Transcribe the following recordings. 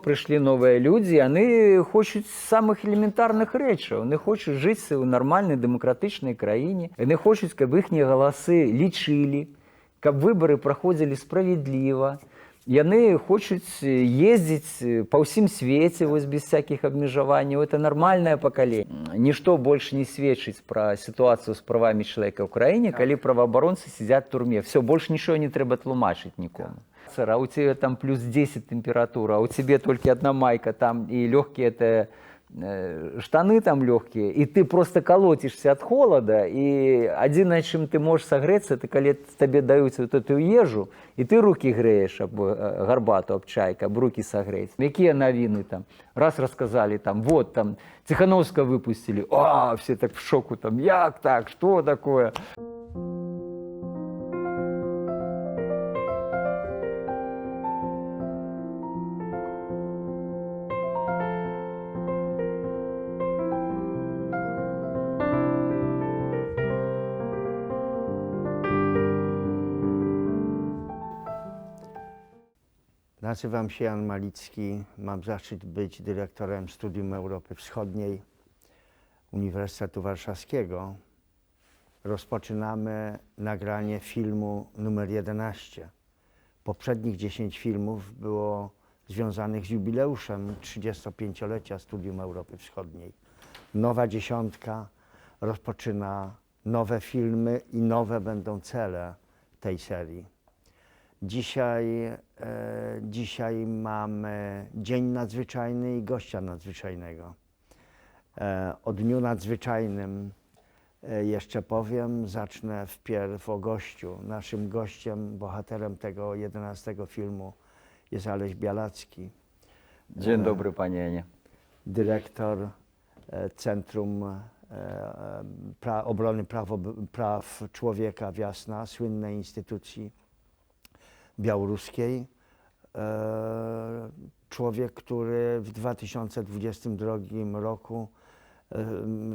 Прийшли нові люди, вони хочуть самих елементарних речей. Вони хочуть жити в нормальній демократичній країні. Вони хочуть, щоб їхні голоси лічили, щоб вибори проходили справедливо. І вони хочуть їздити по всім світі ось без всяких обмежувань. Це нормальне покоління. Ніщо більше не свідчить про ситуацію з правами чоловіка в Україні, коли правоохоронці сидять в тюрмі. Все, більше нічого не треба тлумачити нікому. А у тебя там плюс 10 температура, а у тебя только одна майка там, и легкие это штаны там легкие, и ты просто колотишься от холода, и один, чем ты можешь согреться, это когда тебе дают вот эту ежу, и ты руки греешь об горбату, об чайка, об руки согреть. Какие новины там? Раз рассказали там, вот там, Тихановского выпустили, все так в шоку там, як так, что такое? Nazywam się Jan Malicki, mam zaszczyt być dyrektorem Studium Europy Wschodniej Uniwersytetu Warszawskiego. Rozpoczynamy nagranie filmu numer 11. Poprzednich 10 filmów było związanych z jubileuszem 35-lecia Studium Europy Wschodniej. Nowa dziesiątka rozpoczyna nowe filmy i nowe będą cele tej serii. Dzisiaj mamy dzień nadzwyczajny i gościa nadzwyczajnego. O dniu nadzwyczajnym jeszcze powiem, zacznę wpierw o gościu. Naszym gościem, bohaterem tego 11 filmu jest Aleś Białacki. Dzień dobry, panie Janie. Dyrektor Centrum Obrony Praw Człowieka w Jasna, słynnej instytucji białoruskiej. Człowiek, który w 2022 roku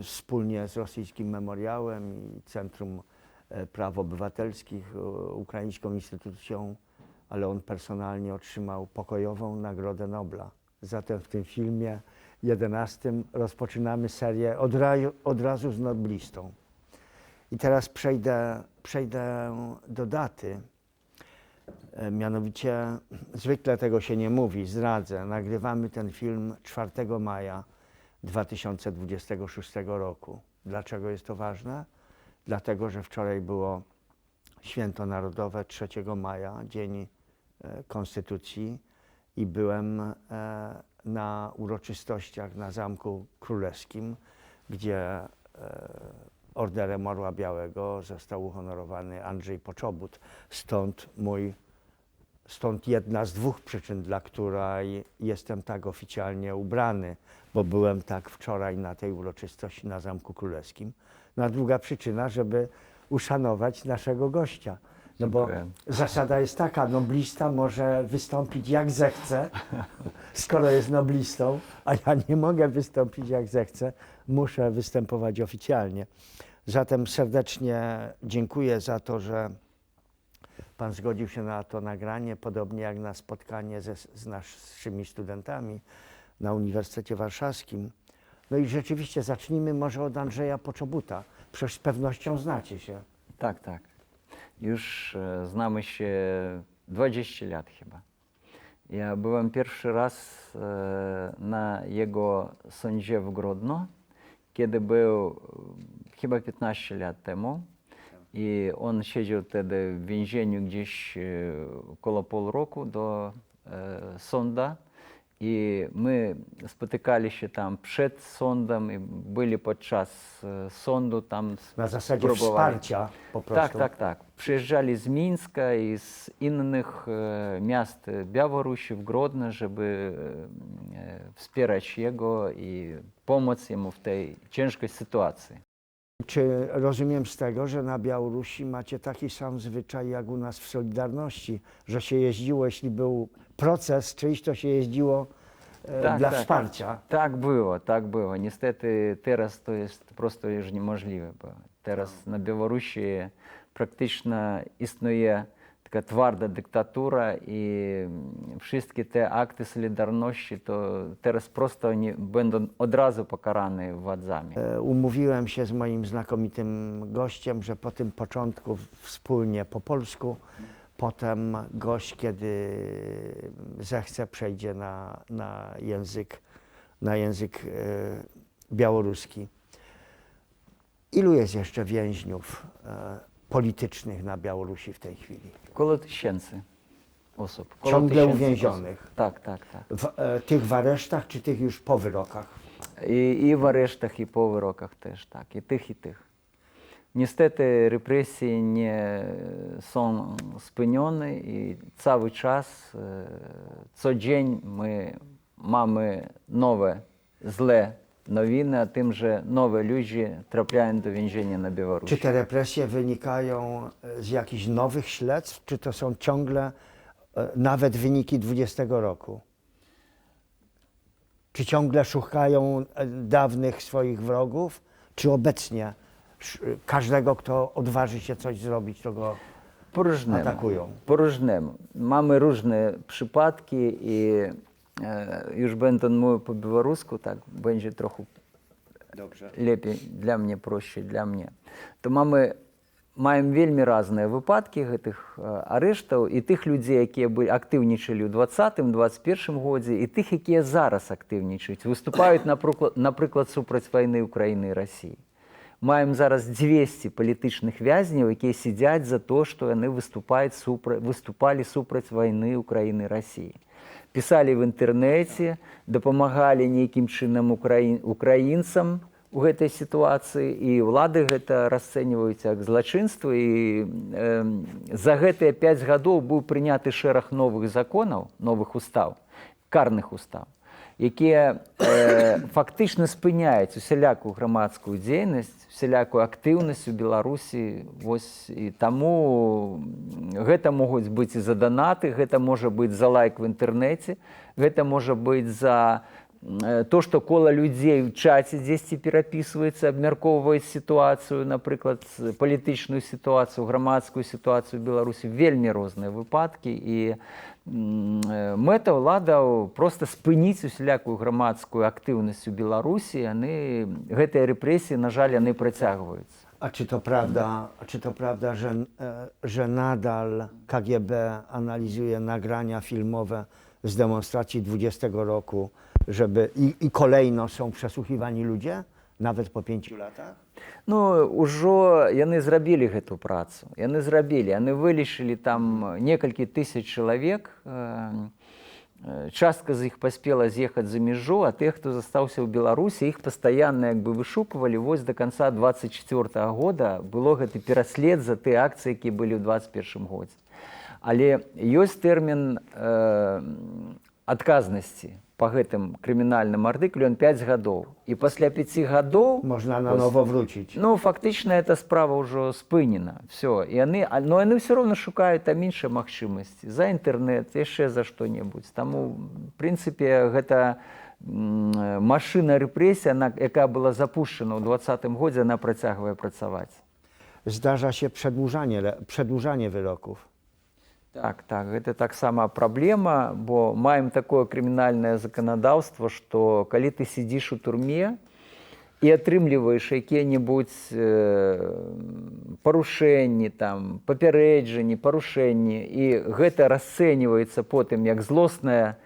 wspólnie z Rosyjskim Memoriałem i Centrum Praw Obywatelskich, ukraińską instytucją, ale on personalnie otrzymał pokojową Nagrodę Nobla. Zatem w tym filmie 11 rozpoczynamy serię od razu z noblistą. I teraz przejdę do daty. Mianowicie, zwykle tego się nie mówi, zdradzę, nagrywamy ten film 4 maja 2026 roku. Dlaczego jest to ważne? Dlatego, że wczoraj było Święto Narodowe 3 maja, Dzień Konstytucji i byłem na uroczystościach na Zamku Królewskim, gdzie Orderem Orła Białego został uhonorowany Andrzej Poczobut. Stąd jedna z dwóch przyczyn, dla której jestem tak oficjalnie ubrany, bo byłem tak wczoraj na tej uroczystości na Zamku Królewskim. No a druga przyczyna, żeby uszanować naszego gościa. No bo zasada jest taka, noblista może wystąpić jak zechce, skoro jest noblistą, a ja nie mogę wystąpić jak zechcę, muszę występować oficjalnie. Zatem serdecznie dziękuję za to, że Pan zgodził się na to nagranie, podobnie jak na spotkanie z naszymi studentami na Uniwersytecie Warszawskim. No i rzeczywiście zacznijmy może od Andrzeja Poczobuta. Przecież z pewnością znacie się. Tak, tak. Już znamy się 20 lat chyba. Ja byłem pierwszy raz na jego sądzie w Grodno, kiedy był chyba 15 lat temu. I on siedział wtedy w więzieniu gdzieś około pół roku do sądu. I my spotykali się tam przed sądem i byli podczas sądu tam. Na zasadzie wsparcia po prostu. Tak. Przyjeżdżali z Mińska i z innych miast Białorusi w Grodno, żeby wspierać jego i pomóc mu w tej ciężkiej sytuacji. Czy rozumiem z tego, że na Białorusi macie taki sam zwyczaj jak u nas w Solidarności, że się jeździło, jeśli był proces czyjś, to się jeździło dla wsparcia? Tak było. Niestety teraz to jest po prostu już niemożliwe, bo teraz na Białorusi praktycznie istnieje taka twarda dyktatura i wszystkie te akty solidarności, to teraz prosto oni będą od razu pokarane władzami. Umówiłem się z moim znakomitym gościem, że po tym początku wspólnie po polsku, potem gość, kiedy zechce, przejdzie na język białoruski. Ilu jest jeszcze więźniów politycznych na Białorusi w tej chwili? Około 1000 osób. Około Ciągle 1000 uwięzionych? osób. Tak. Tych w aresztach, czy tych już po wyrokach? I w aresztach, i po wyrokach też, tak. I tych. Niestety represje nie są spełnione i cały czas, co dzień my mamy nowe, złe nowiny o tym, że nowe ludzie trafiają do więzienia na Białorusi. Czy te represje wynikają z jakichś nowych śledztw, czy to są ciągle nawet wyniki 20 roku? Czy ciągle szukają dawnych swoich wrogów, czy obecnie każdego, kto odważy się coś zrobić, to go atakują? Po różnemu. Mamy różne przypadki i już będę mówił po białorusku, tak będzie trochę Dobrze. lepiej dla mnie, prościej dla mnie. To маем вельмі разныя выпадкі гэтых арыштаў і тых людзей, якія актыўнічалі ў 20-21 годзе, і тых, якія зараз актыўнічаюць, выступаюць, напрыклад, супраць вайны Украіны і Расіі. Маем зараз 200 палітычных вязняў, якія сядзяць за то, што яны выступалі супраць вайны Украіны і Расіі. Пісалі в інтэрнэце, дапамагалі нейкім чынам украінцам у гэтай сітуацыі, і ўлады гэта расцэньваюць як злачынства, і за гэтыя 5 гадоў быў прыняты шэраг новых законаў, новых устаў, карных устаў, якія фактычна спыняюць усялякую грамадскую дзейнасць, усялякую актыўнасць у Беларусі. І таму гэта могуць быць і за данаты, гэта можа быць за лайк в інтэрнэце, гэта можа быць за то, што кола людзей в чаце дзесьці перапісваецца, абмяркоўваюць сітуацыю, напрыклад, палітычную сітуацыю, грамадскую сітуацыю ў Беларусі. Вельмі розныя выпадкі, і мэта ўладаў проста спыніць усялякую грамадскую актыўнасць у Беларусі. Гэтыя рэпрэсіі, на жаль, яны працягваюцца. A czy to prawda, że nadal KGB analizuje nagrania filmowe z demonstracji 20 roku, i kolejno są przesłuchiwani ludzie, nawet po 5 latach? Ну, ўжо яны зрабілі гэту працу. Яны вылічылі там некалькі тысяч чалавек. Частка з іх паспела з'ехаць за мяжу, а тых, хто застаўся ў Беларусі, іх пастаянна вышуквалі. Вось да канца 24-го года было гэты пераслед за тыя акцыі, якія былі ў 21 годзе. Але ёсць тэрмін адказнасці по гэтым крымінальным артыкулю, он 5 гадоў. І пасля 5 гадоў... Можна наново вручіць. Ну, фактычна, эта справа ўжо спынена. Все. Но яны ўсё роўна шукаюць там іншыя магчымасці. За інтэрнэт, яшчэ за што-небудзь. Таму, в прынцыпе, гэта машына рэпрэсія, якая была запущена ў 2020 годзе, она працягвае працаваць. Zdarza się przedłużanie wyroków. Так, гэта таксама праблема, бо маем такое крымінальнае заканадаўства, што калі ты сидзіш у турме і атрымліваеш якія-небудзь парушэнні, папярэджанні, парушэнні, і гэта расцэньваецца потым як злоснае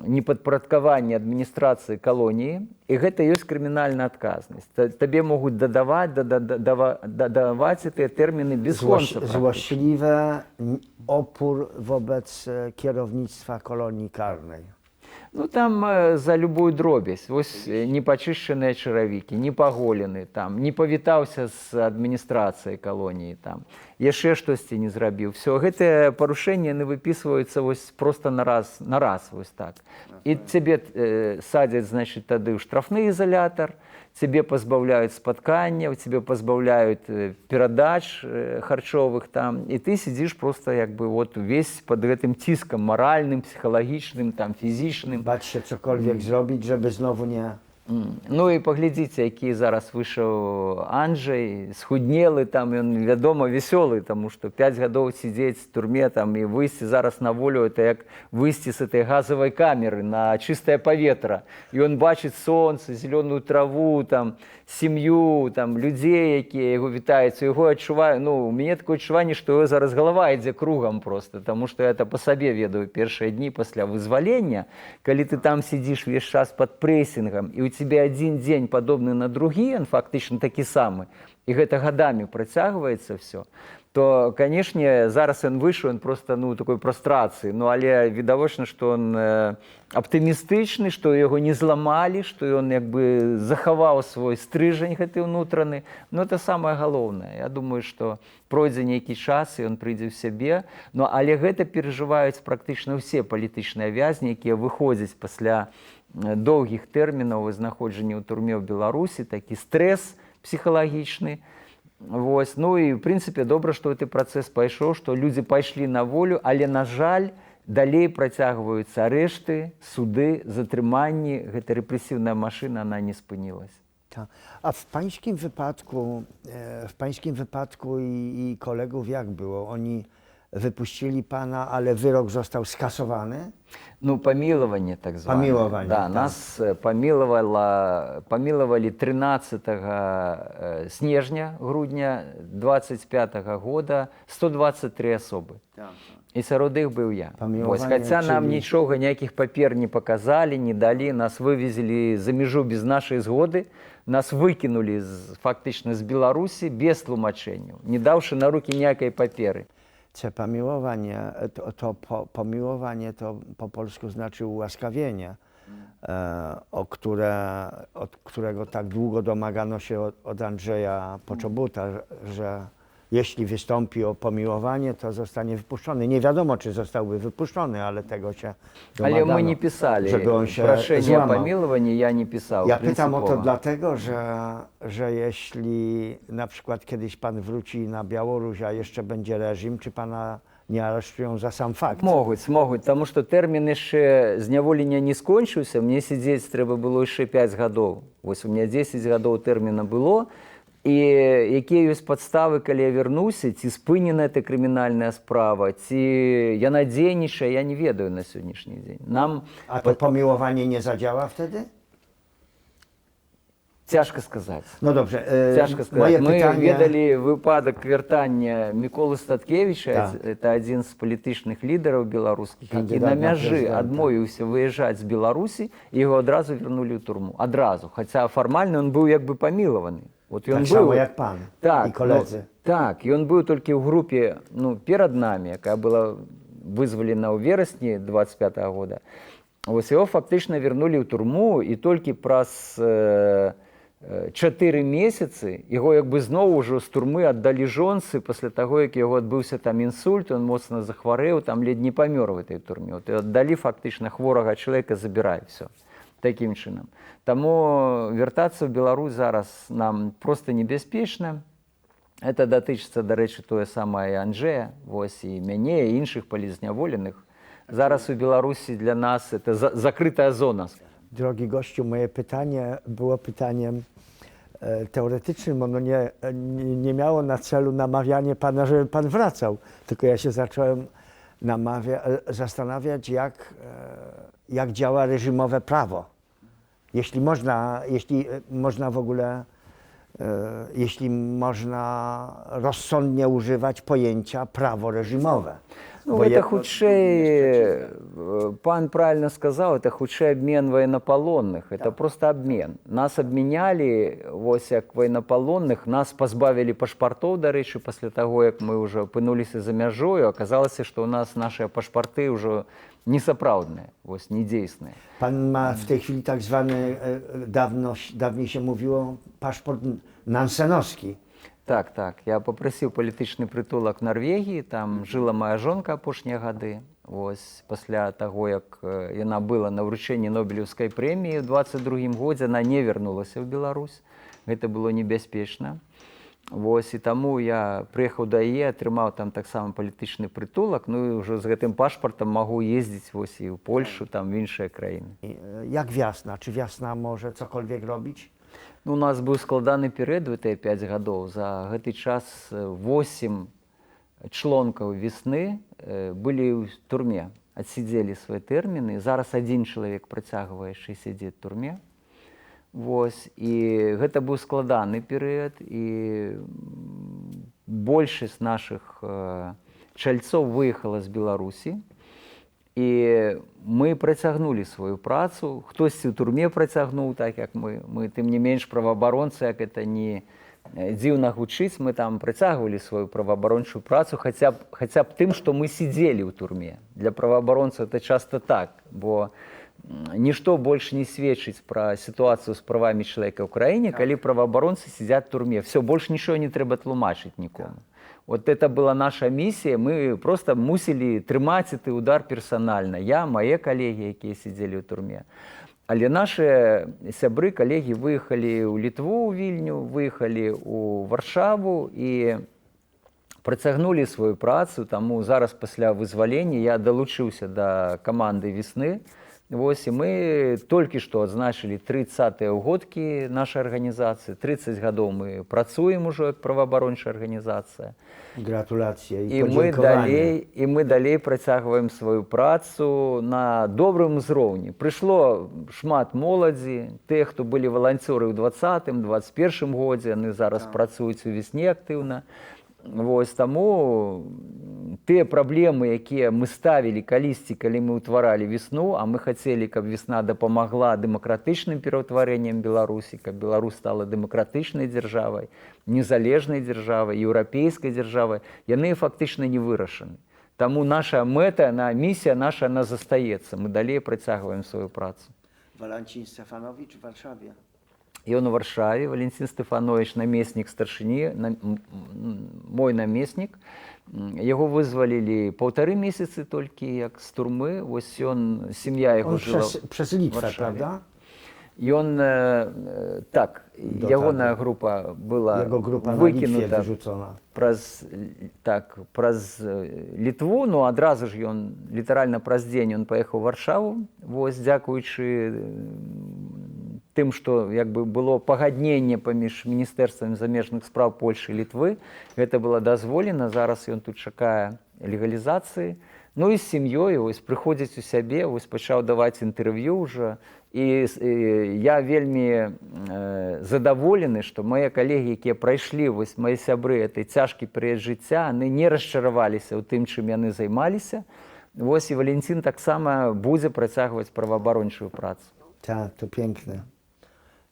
непадпарадкаванне адміністрацыі калоніі, і гэта ёсць крымінальная адказнасць. Табе могуць дадаваць гэтыя тэрміны бесконца. Złośliwy opór wobec kierownictwa kolonii karnej. Ну, там за любую дробязь. Вось непачышчаныя чаравікі, не паголены, не павітаўся з адміністрацыяй калоніі, яшчэ штосьці не зрабіў. Все, гэтыя парушэнні яны выпісваюцца проста на раз, вось так. І цябе садзяць, значыць, тады ў штрафны ізалятар, цябе пазбаўляюць спатканняў, цябе пазбаўляюць перадач харчовых, і ты сидзіш проста увесь пад гэтым ціскам маральным, псіхалагічным, фізічным. Bać się cokolwiek zrobić, żeby znowu Ну і паглядзіце, які зараз выйшаў Анджай, схуднелы там, ён, вядома, весёлы, таму што 5 гадоў сидзець в турме там і выйсці зараз на волю, это як выйсці з этой газавай камеры на чыстае паветра. І ён бачыць сонца, зеленую траву, там, сям'ю, там, людзей, якія яго вітаюць. Яго адчуваю, ну, у мяне такое адчуванне, што яго зараз галава ідзе кругам просто, таму што я это па сабе ведаю першыя дні пасля вызвалення, калі ты там сидзіш увесь час пад прэсінгам, і у тебе один дзень падобны на другі, он фактычна такі самы, і гэта гадамі працягваецца все, то, канешне, зараз ён выйшаў, он просто, ну, такой прастрацыі, ну, але відавочна, што он аптымістычны, што яго не зламалі, што ён як бы захаваў свой стрыжань гэты ўнутраны, ну, это самае галоўнае. Я думаю, што пройдзе нейкі час, і ён прыйдзе ў сябе, ну, але гэта перажываюць практычна ўсе палітычныя вязні, якія выходзяць пасля доўгіх тэрмінаў знаходжання ў турме ў Беларусі, такі стрэс псіхалагічны. Вось. Ну і, в прынцыпе, добра, што гэты працэс пайшоў, што людзі пайшлі на волю, але, на жаль, далей працягваюцца арэшты, суды, затрыманні. Гэта рэпрэсіўная машына, она не спынілась. A w pańskim wypadku i kolegów jak było? Oni wypuścili pana, ale wyrok został skasowany? Ну, памілаванне так званае. Памілаванне, Да, так. нас памілавалі 13 снежня, грудня 25 года 123 асобы. І сярод іх быў я. Вось, хаця нам нічога, ніякіх папер не паказалі, не далі, нас вывезлі за мяжу без нашай згоды, нас выкінулі фактычна з Беларусі без тлумачэнняў, не даўшы на рукі ніякай паперы. Це pomiłowanie to po polsku znaczy ułaskawienie, od którego tak długo domagano się od Andrzeja Poczobuta, że jeśli wystąpi o pomiłowanie, to zostanie wypuszczony. Nie wiadomo, czy zostałby wypuszczony, ale tego się domagano. Ale my nie pisali. Żeby on się Proszenie o złamał. pomiłowanie ja nie pisał. Ja pytam o to dlatego, że jeśli na przykład kiedyś pan wróci na Białoruś, a jeszcze będzie reżim, czy pana nie aresztują za sam fakt? Могуць, таму што тэрмін яшчэ зняволення не скончыўся, мне сидзець трэба было яшчэ 5 гадоў. Вось у меня 10 гадоў тэрміна было, і якія ёсць падставы, калі я вярнуся, ці спынена эта крымінальная справа, ці яна дзейнічае, я не ведаю на сённяшні дзень. A to pomiłowanie nie zadziała wtedy? Цяжка сказаць. No dobrze. Цяжка сказаць. Мы ведалі выпадак вяртання Міколы Статкевіча, это адзін з палітычных лідараў беларускіх, які на мяжы адмовіўся выязджаць з Беларусі, і яго адразу вярнулі ў турму. Адразу. Хаця фармальна ён быў як бы памілаваны. Вот Так само як пан і коледzy. Так, ён быў толькі ў групе, ну, перад намі, якая была вызвалена ў верасні 25-го года. Вось яго фактычна вярнулі ў турму, і толькі праз 4 месяцы яго як бы зноў ужо з турмы аддалі жонцы пасля таго, як яго адбыўся там інсульт, ён моцна захварэў, там ледзь не памёр у этой турме. Вот, і аддалі фактычна хворага чалавека, забірай все. Такім чынам. Таму вяртацца ў Беларусь зараз нам проста небяспечна. Это датычыцца, дарэчы, тое самае Анджэя, вось, і мяне, і іншых палізняволеных. Зараз у Беларусі для нас это закрытая зона. Drogi gościu, moje pytanie było pytaniem teoretycznym. Ono nie miało na celu namawianie pana, żeby pan wracał. Tylko ja się zacząłem zastanawiać, jak działa reżimowe prawo. Jeśli można w ogóle, jeśli można rozsądnie używać pojęcia prawo reżimowe. Ну, это хутчэй, пан правильно сказал, это хутчэй обмен военнополонных, это просто обмен. Нас обменяли, вось як военнополонных, нас пазбавілі пашпартоў, дарэчы, пасля таго, як мы ўжо апынуліся за мяжою, аказалася, што у нас нашыя пашпарты ўжо несапраўдныя, вось, недзейсныя. Pan ma w tej chwili tak zwany, dawniej się mówiło, paszport nansenowski. Так, я папрасіў палітычны прытулак Нарвегіі, там жыла моя жонка апошнія гады. Вось, пасля таго, як яна была на ўручэнні Нобелеўскай прэміі ў 22-м годзе, яна не вярнулася ў Беларусь. Гэта было небяспечна. Вось, і таму я прыехаў да яе, атрымаў там таксама палітычны прытулак, ну і ўжо з гэтым пашпартам магу ездзіць вось і ў Польшу, там в іншыя краіны. Jak wiosna? Czy wiosna może cokolwiek robić? Ну, у нас быў складаны перыяд у тыя 5 гадоў. За гэты час 8 члонкаў весны былі ў турме, адсидзелі свае тэрміны. Зараз адзін чалавек працягвае яшчэ сядзець у турме. Вось, і гэта быў складаны перыяд, і большасць нашых чальцоў выехала з Беларусі, і мы працягнулі сваю працу. Хтосьці ў турме працягнуў, так як мы. Мы, тым не менш, праваабаронцы, як это не дзіўна гучыць, мы там працягвалі сваю праваабарончую працу, хаця б тым, што мы сидзелі ў турме. Для праваабаронцаў это часта так, бо нішто больш не сведчыць пра сітуацыю з правамі чалавека ў краіне, калі праваабаронцы сядзяць у турме. Все, больш нічого не трэба тлумачыць нікому. Вот это была наша місія, мы просто мусілі трымаць гэты удар персанальна. Я, мае калегі, якія сидзелі ў турме. Але наши сябры, калегі выехалі ў Літву, ў Вільню, выехалі ў Варшаву і працягнулі сваю працу. Таму зараз пасля вызвалення я далучыўся да каманды «Весны». Вось, і мы толькі што адзначылі 30-е ўгодкі нашай арганізацыі. 30 гадоў мы працуем ужо як праваабарончая арганізацыя. Gratulacje i І podziękowanie. мы далей працягваем сваю працу на добрым узроўні. Прыйшло шмат моладзі, тыя, хто былі валанцёры ў 20-м, 21-м годзе, яны зараз працуюць у весне актыўна. Вось, таму тыя праблемы, якія мы ставілі калісьці, калі мы ўтваралі весну, а мы хацелі, каб весна дапамагла дэмакратычным пераўтварэнням Беларусі, каб Беларусь стала дэмакратычнай дзяржавай, незалежнай дзяржавай, еўрапейскай дзяржавай, яны фактычна не вырашаны. Таму наша мэта, місія наша, она застаецца. Мы далей працягваем сваю працу. Валентин Стефанович w Warszawie. Ён у Варшаве, Валентин Стефанович, намеснік старшыні, мой намеснік. Яго вызвалілі 1,5 месяцы толькі, як з турмы. Вось ён, сям'я яго жыла Przez Litwę, prawda? Ён, так, ягоная група была выкінута праз Літву, ну адразу ж ён, літаральна праз дзень, ён паехаў у Варшаву, вось, дзякуючы тым, што як бы было пагадненне паміж міністэрствамі замежных спраў Польшы і Літвы, гэта было дазволена, зараз ён тут чакае легалізацыі. Ну і з сям'ёй вось прыходзіць у сябе, вось пачаў даваць інтэрв'ю ўжо. І я вельмі задаволены, што мае калегі, якія прайшлі, вось мае сябры, гэты цяжкі перыяд жыцця, яны не расчараваліся ў тым, чым яны займаліся. Вось і Валентин таксама будзе працягваць праваабарончую працу. Tak, to piękne.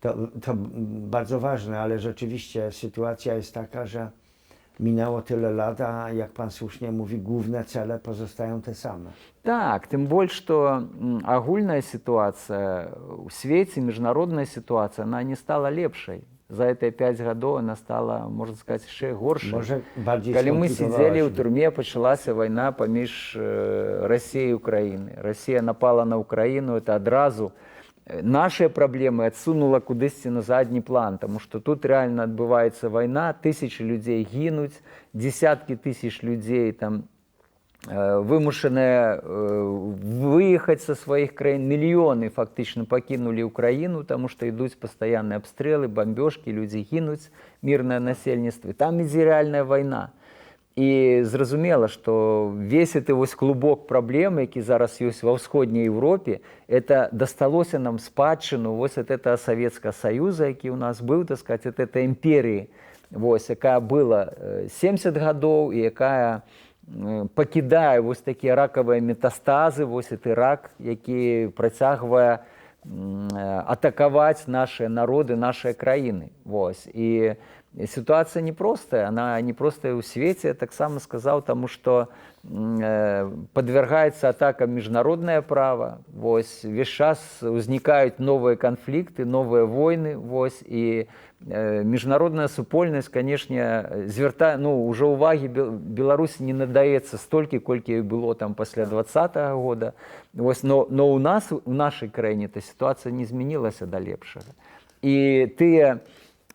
To bardzo ważne, ale rzeczywiście sytuacja jest taka, że minęło tyle lat, a jak pan słusznie mówi, główne cele pozostają te same. Так, тым больш, што агульная сітуацыя ў свеце, міжнародная сітуацыя, она не стала лепшай. За гэтыя 5 гадоў она стала, можна сказаць, яшчэ горшай. Калі мы сидзелі ў турме, пачалася вайна паміж Расіяй і Украінай. Расія напала на Украіну, это адразу нашыя праблемы адсунула кудысьці на задні план, таму што тут рэальна адбываецца вайна, тысячы людзей гінуць, дзесяткі тысяч людзей там вымушаныя выехаць са сваіх краін, мільёны фактычна пакінулі ўкраіну, таму што ідуць пастаянныя абстрэлы, бамбёжкі, людзі гінуць, мірнае насельніцтва. Там ідзе рэальная вайна. І зразумела, што весь гэты вось клубок праблем, які зараз ёсць ва ўсходняй Еўропе, это дасталося нам спадчыну вось ад этого Савецкага Саюза, які ў нас быў, так сказаць, ад этой імперіі, вось, якая была 70 гадоў і якая пакідае вось такія ракавыя метастазы, вось гэты рак, які працягвае атакаваць нашыя народы, нашыя краіны. Вось. І ситуация непростая, она непростая ў свеце, я таксама сказаў, таму што подвергается атакам міжнароднае права, вось, весь час узнікаюць новыя канфлікты, новыя войны, вось, і міжнародная супольнасць, канешне, звяртае, ну, ўжо ўвагі Беларусі не надаецца столькі, колькі было там пасля 20-го года, вось, но у нас, у нашай краіне, эта ситуация не змянілася да лепшага. І тыя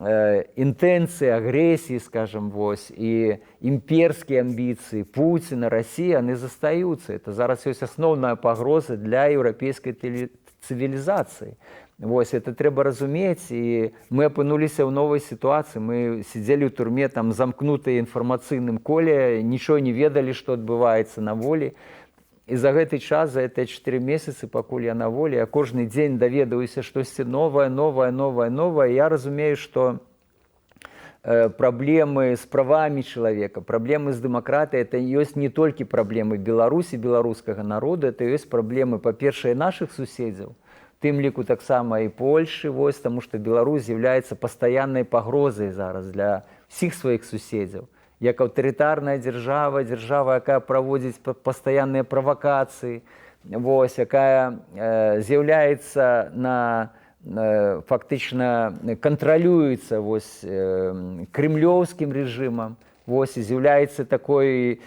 інтэнцыі агрэсіі, скажем, вось, і імперскія амбіцыі Пуціна, Расіі, яны застаюцца. Это зараз ёсць асноўная пагроза для еўрапейскай цывілізацыі. Вось, это трэба разумець, і мы апынуліся ў новай сітуацыі. Мы сидзелі ў турме, там, замкнутыя інфармацыйным коле, нічого не ведалі, што адбываецца на волі. І за гэты час, за гэтыя 4 месяцы, пакуль я на волі, я кожны дзень даведаюся штосьці новае, я разумею, што праблемы з правамі чалавека, праблемы з дэмакратыяй, это ёсць не толькі праблемы Беларусі, беларускага народу, это ёсць праблемы, па-першае, нашых суседзяў, тым ліку таксама і Польшы, вось, таму што Беларусь з'яўляецца пастаяннай пагрозай зараз для ўсіх сваіх суседзяў. Як аўтарытарная дзяржава, якая праводзіць пастаянныя правакацыі, вось, якая з'яўляецца фактычна кантралюецца вось, кремлёўскім рэжымам, вось, і з'яўляецца такой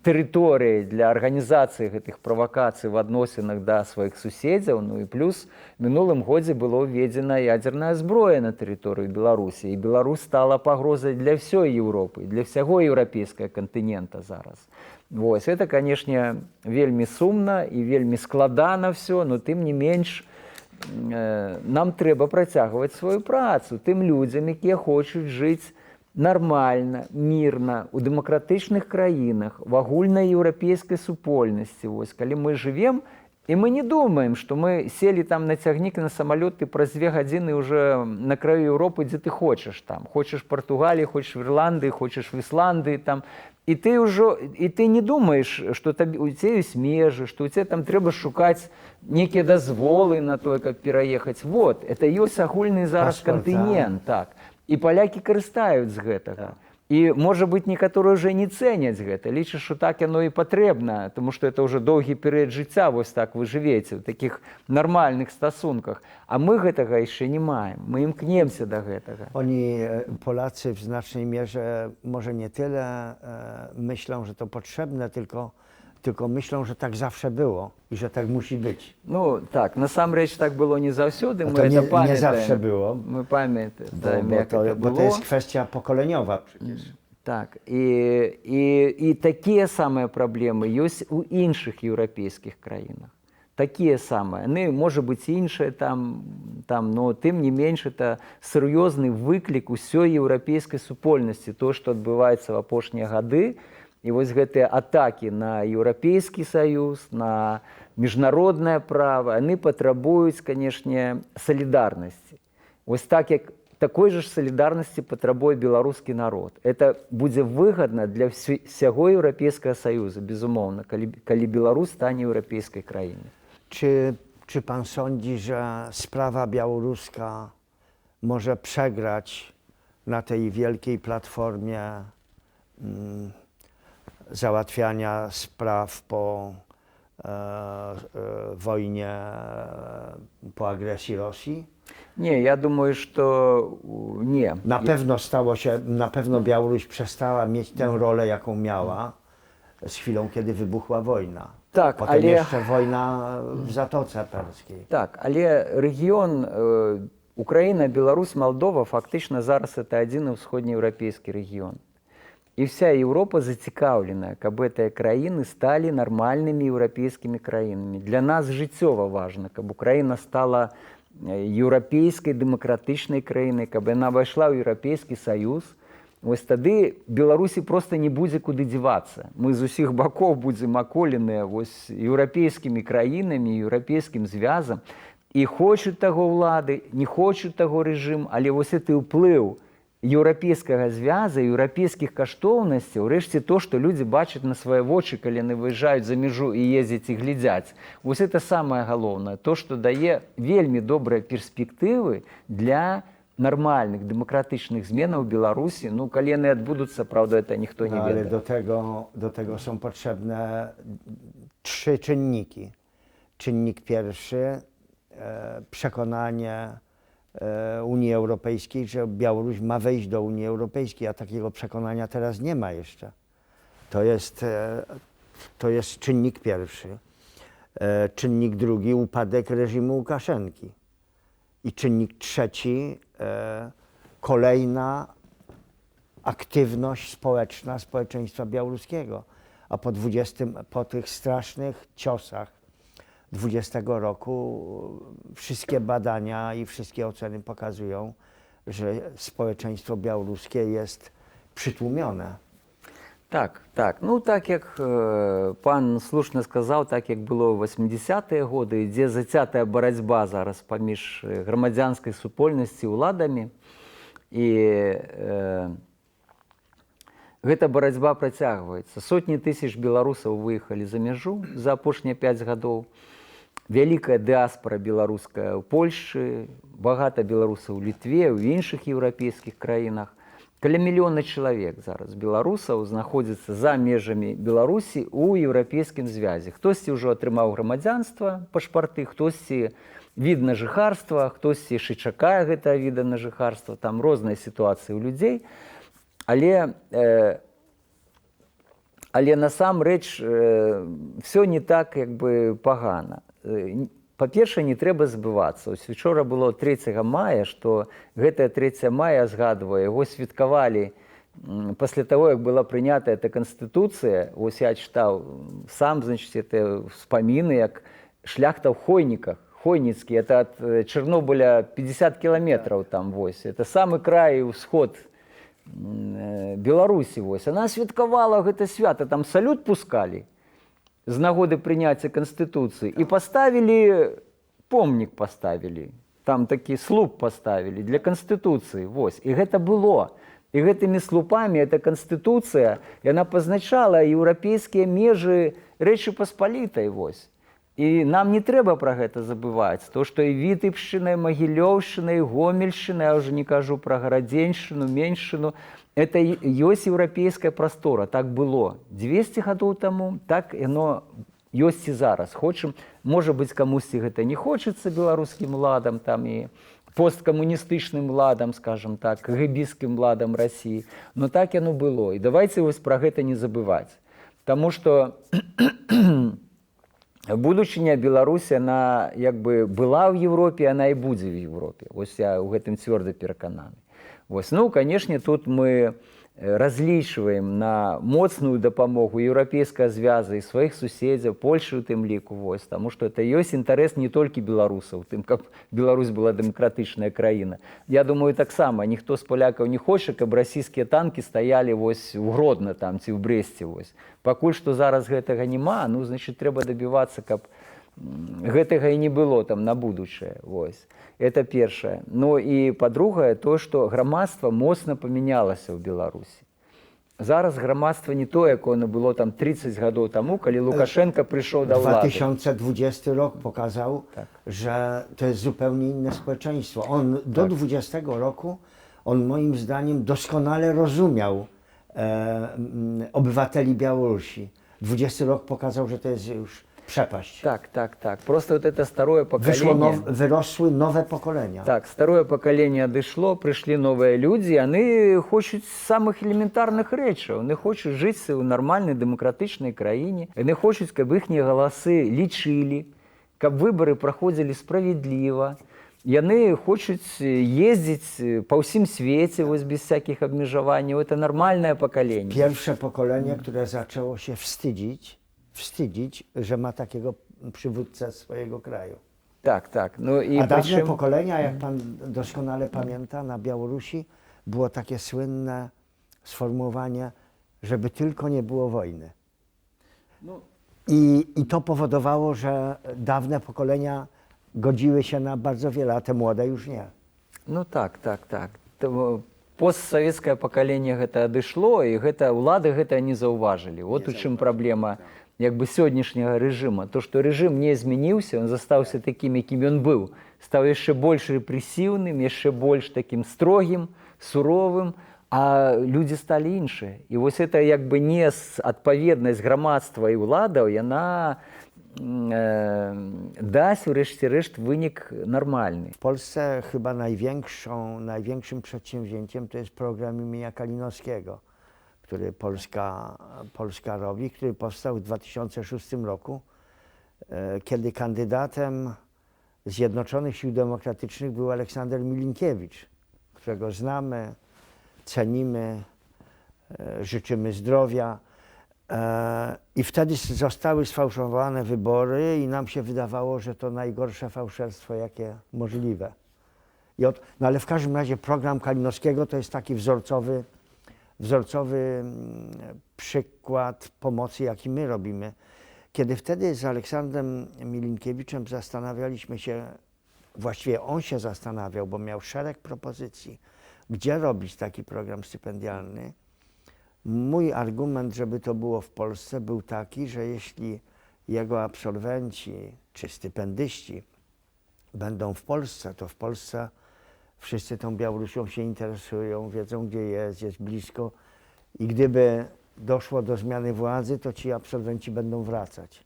тэрыторыяй для арганізацыі гэтых правакацый в адносінах да сваіх суседзяў. Ну і плюс мінулым годзе было введзена ядзерная зброя на тэрыторыю Беларусі, і Беларусь стала пагрозай для ўсёй Еўропы, для ўсяго еўрапейскага кантынента зараз. Вось, это, канешне, вельмі сумна і вельмі складана ўсё, но тым не менш нам трэба працягваць сваю працу тым людзям, якія хочуць жыць нармальна, мірна, у дэмакратычных краінах, в агульнай еўрапейскай супольнасці. Вось, калі мы жывем, і мы не думаем, што мы селі там на цягнік, на самалёт, і праз 2 гадзіны ўжо на краю Еўропы, дзе ты хочаш. Там. Хочаш Партугаліі, хочаш в Ірландыі, хочаш в Ісландыі. Там. І ты не думаеш, што у цябе ёсць межы, што ў цябе там трэба шукаць нейкія дазволы на тое, каб пераехаць. Вот, это ёсць агульны зараз кантынент. Так. І палякі карыстаюць з гэтага. І, можа быць, некаторыя ўжо не цэняць гэта, лічаць, што так яно і патрэбна, тому што это ўжо доўгі перыяд жыцця, вось так вы жывеце, ў такіх нармальных стасунках. А мы гэтага яшчэ не маем, мы імкнемся да гэтага. Oni, Polacy, w znacznej mierze może nie tyle myślą, że to potrzebne, tylko myślą, że tak zawsze było i że tak musi być. Ну, так, насамрэч так было не заўсёды, No мы to это nie памятаем. zawsze było, Мы памятаем, як это bo to было. jest kwestia pokoleniowa przecież. Так, і такія самыя праблемы ёсць у іншых еўрапейскіх краінах. Такія самыя. Яны, можа быць, іншыя там, но тым не менш, это сур'ёзны выклік усёй еўрапейскай супольнасці, то, што адбываецца в апошнія гады. І вось гэтыя атакі на Еўрапейскі Саюз, на міжнароднае права, яны патрабуюць, канешне, салідарнасці. Вось так, як такой же солидарности потребует белорусский народ. Это будет выгодно для всего Европейского Союза, безумовно, коли Беларусь стане европейской краиной. Czy pan sądzi, że sprawa białoruska może przegrać na tej wielkiej platformie załatwiania spraw po wojnie, po agresji Rosji? Nie, ja думаю, что nie. Na pewno Białoruś przestała mieć tę rolę, jaką miała z chwilą, kiedy wybuchła wojna. Tak, Potem jeszcze wojna w Zatoce Perskiej. Так, але рэгіён Украіна, Беларусь, Малдова фактычна зараз это адзіны ўсходнееўрапейскі рэгіён. І вся Еўропа зацікаўленая, каб гэтыя краіны сталі нармальнымі еўрапейскімі краінамі. Для нас жыццёва важна, каб Украіна стала еўрапейскай дэмакратычнай краінай, каб яна ўвайшла ў Еўрапейскі Саюз. Вось тады Беларусі проста не будзе куды дзівацца. Мы з усіх бакоў будзем аколеныя вось еўрапейскімі краінамі, еўрапейскім звязам. І хочуць таго ўлады, не хочуць таго рэжым, але вось гэты ўплыў еўрапейскага звяза, еўрапейскіх каштоўнасцяў, урэшце то, што людзі бачаць на свае вочы, калі яны выязджаюць за мяжу і ездзяць і глядзяць. Вось это самае галоўнае, то, што дае вельмі добрыя перспектывы для нармальных дэмакратычных зменаў у Беларусі. Ну, калі яны адбудуцца, правда, это ніхто не ведае. Ale do tego są potrzebne 3 czynniki. Czynnik pierwszy, przekonanie Unii Europejskiej, że Białoruś ma wejść do Unii Europejskiej, a takiego przekonania teraz nie ma jeszcze. To jest czynnik pierwszy. Czynnik drugi, upadek reżimu Łukaszenki. I czynnik trzeci, kolejna aktywność społeczna społeczeństwa białoruskiego. A po tych strasznych ciosach 20 roku wszystkie badania i wszystkie oceny pokazują, że społeczeństwo białoruskie jest przytłumione. Так, так. Ну, так як пан слушна сказаў, так як было ў 80-е годы, ідзе зацятая барацьба зараз паміж грамадзянскай супольнасці ўладамі. І гэта барацьба працягваецца. Сотні тысяч беларусаў выехалі за мяжу за апошнія 5 гадоў. Вялікая дыаспара беларуская ў Польшчы, багата беларусаў у Літве, ў іншых еўрапейскіх краінах. Каля мільёна чалавек зараз беларусаў знаходзіцца за межамі Беларусі ў еўрапейскім звязе. Хтосьці ўжо атрымаў грамадзянства, пашпарты, хтосьці від на жыхарства, хтосьці яшчэ чакае гэтага віда на жыхарства, там розныя сітуацыі ў людзей. Але насамрэч все не так як бы пагана. Па-першае, не трэба забывацца. Ось учора было 3 мая, што гэтае 3 мая, згадваю, яго святкавалі пасля таго, як была прынятая эта канстытуцыя. Вось я чытаў сам, значыць, это ўспаміны, як шляхта ў Хойніках. Хойніцкі, это ад Чарнобыля 50 кіламетраў там, вось. Это самы край ўсход Беларусі, вось. Она святкавала гэта свята, там салют пускалі з нагоды прыняцця Канстытуцыі. І паставілі, помнік паставілі, там такі слуп паставілі для Канстытуцыі. Вось. І гэта было. І гэтымі слупамі эта Канстытуцыя, яна пазначала еўрапейскія межы Рэчы Паспалітай. Вось. І нам не трэба пра гэта забываць. То, што і Вітыбшчына, і Магілёўшчына, і Гомельшчына, я ўжо не кажу пра Гарадзеншчыну, Меншчыну, это ёсць еўрапейская прастора, так было 200 гадоў таму, так яно ёсць і зараз. Хочам, можа быць, камусьці гэта не хочацца беларускім уладам, там і посткамуністычным уладам, скажем так, кгбістскім уладам Расіі, но так яно было. І давайце вось пра гэта не забываць. Таму што будучыня Беларусі, она як бы была ў Еўропе, она і будзе ў Еўропе. Вось я ў гэтым цвёрда перакананы. Вось. Ну, конечно, тут мы разлічваем на моцную дапамогу еўрапейскага звяза і сваіх суседзяў, Польшы ў тым ліку, вось, таму што это ёсць інтарэс не толькі беларусаў, тым, каб Беларусь была дэмакратычная краіна. Я думаю, таксама ніхто з палякаў не хоча, каб расійскія танкі стаялі вось у Гродна там ці ў Брэсце. Вось. Пакуль што зараз гэтага няма, ну, значыць, трэба дабівацца, каб гэтага і не было там на будучае. Вось. Это першае. Ну і па-другае, то, што грамадства моцна памянялася ў Беларусі. Зараз грамадства не тое, якое оно было там 30 гадоў таму, калі Лукашенко прыйшоў да ўлады. 2020 rok pokazał, Tak. że to jest zupełnie inne społeczeństwo. On do 20 roku, on moim zdaniem doskonale rozumiał obywateli Białorusi. 20 rok pokazał, że to jest już przepaść. Так, tak, tak. Просто вот это старое поколение. Выросły nowe pokolenia. Так, старое поколение адышло, прыйшлі новыя людзі, яны хочуць самых элементарных рэчаў. Яны хочуць жыць у нармальнай дэмакратычнай краіне. Яны хочуць, каб іхнія галасы лічылі, каб выбары праходзілі справядліва. Яны хочуць ездзіць па ўсім свеце вось, без всякіх абмежаванняў. Это нармальнае пакаленне. Pierwsze pokolenie, które zaczęło się wstydzić, że ma takiego przywódcę swojego kraju. Tak, tak. No i a dawne pokolenia, jak pan doskonale pamięta, na Białorusi było takie słynne sformułowanie, żeby tylko nie było wojny. No. I to powodowało, że dawne pokolenia godziły się na bardzo wiele, a te młode już nie. No tak, tak, tak. Постсавецкае пакаленне гэта адышло, і гэта ўлады гэта не заўважылі. Вот у чым праблема як бы сённяшняга рэжыма. То, што рэжым не змяніўся, он застаўся такім, якім ён быў. Стаў яшчэ больш рэпрэсіўным, яшчэ больш такім строгім, суровым, а людзі сталі іншыя. І вось это як бы не адпаведнасць грамадства і ўладаў, яна dać wreszcie reszt wynik normalny. W Polsce chyba największym przedsięwzięciem to jest program imienia Kalinowskiego, który Polska robi, który powstał w 2006 roku, kiedy kandydatem Zjednoczonych Sił Demokratycznych był Aleksander Milinkiewicz. którego znamy, cenimy, życzymy zdrowia. I wtedy zostały sfałszowane wybory i nam się wydawało, że to najgorsze fałszerstwo, jakie możliwe. No ale w każdym razie program Kalinowskiego to jest taki wzorcowy przykład pomocy, jaki my robimy. Kiedy wtedy z Aleksandrem Milinkiewiczem zastanawialiśmy się, właściwie on się zastanawiał, bo miał szereg propozycji, gdzie robić taki program stypendialny. Mój argument, żeby to było w Polsce, był taki, że jeśli jego absolwenci czy stypendyści będą w Polsce, to w Polsce wszyscy tą Białorusią się interesują, wiedzą gdzie jest blisko i gdyby doszło do zmiany władzy, to ci absolwenci będą wracać.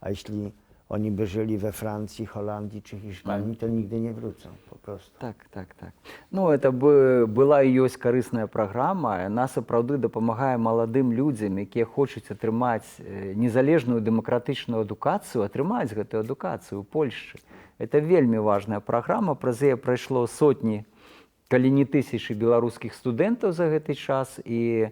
A jeśli oni by żyli we Франции, Holandii czy Hiszpanii, to nigdy nie wrócą po prostu. Так. Ну, это была і ёсць карысная праграма. Яна сапраўды дапамагае маладым людзям, якія хочуць атрымаць незалежную дэмакратычную адукацыю, атрымаць гэтую адукацыю ў Польшчы. Это вельмі важная праграма. Праз яе прайшло сотні, калі не тысячы беларускіх студэнтаў за гэты час. І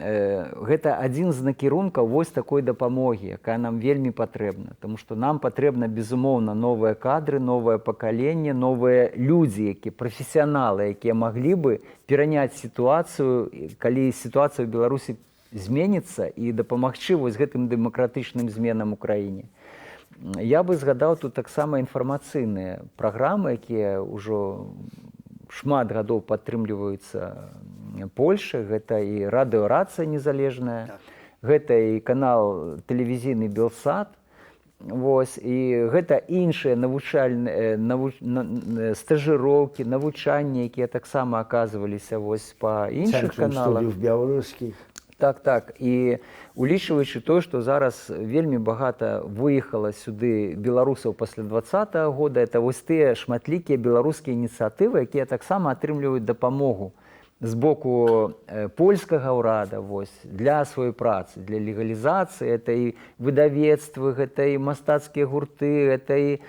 гэта адзін з накірункаў вось такой дапамогі, якая нам вельмі патрэбна. Таму што нам патрэбна, безумоўна, новыя кадры, новае пакаленне, новыя людзі, якія прафесіяналы, якія маглі бы пераняць сітуацыю, калі сітуацыя ў Беларусі зменіцца, і дапамагчы вось гэтым дэмакратычным зменам у краіне. Я бы згадаў тут таксама інфармацыйныя праграмы, якія ўжо шмат гадоў падтрымліваюцца Польшай. Гэта і радыёрацыя незалежная, гэта і канал тэлевізійны Белсат. Вось, і гэта іншыя навучальныя стажыроўкі, навучанні, якія таксама аказваліся вось па іншых каналах. Цэнтрам студыяў беларускіх. Так. І улічваючы тое, што зараз вельмі багата выехала сюды беларусаў пасля 2020 года, это вось тыя шматлікія беларускія ініцыятывы, якія таксама атрымліваюць дапамогу з боку польскага ўрада вось, для сваёй працы, для легалізацыі. Это і выдавецтвы, гэта і мастацкія гурты, это і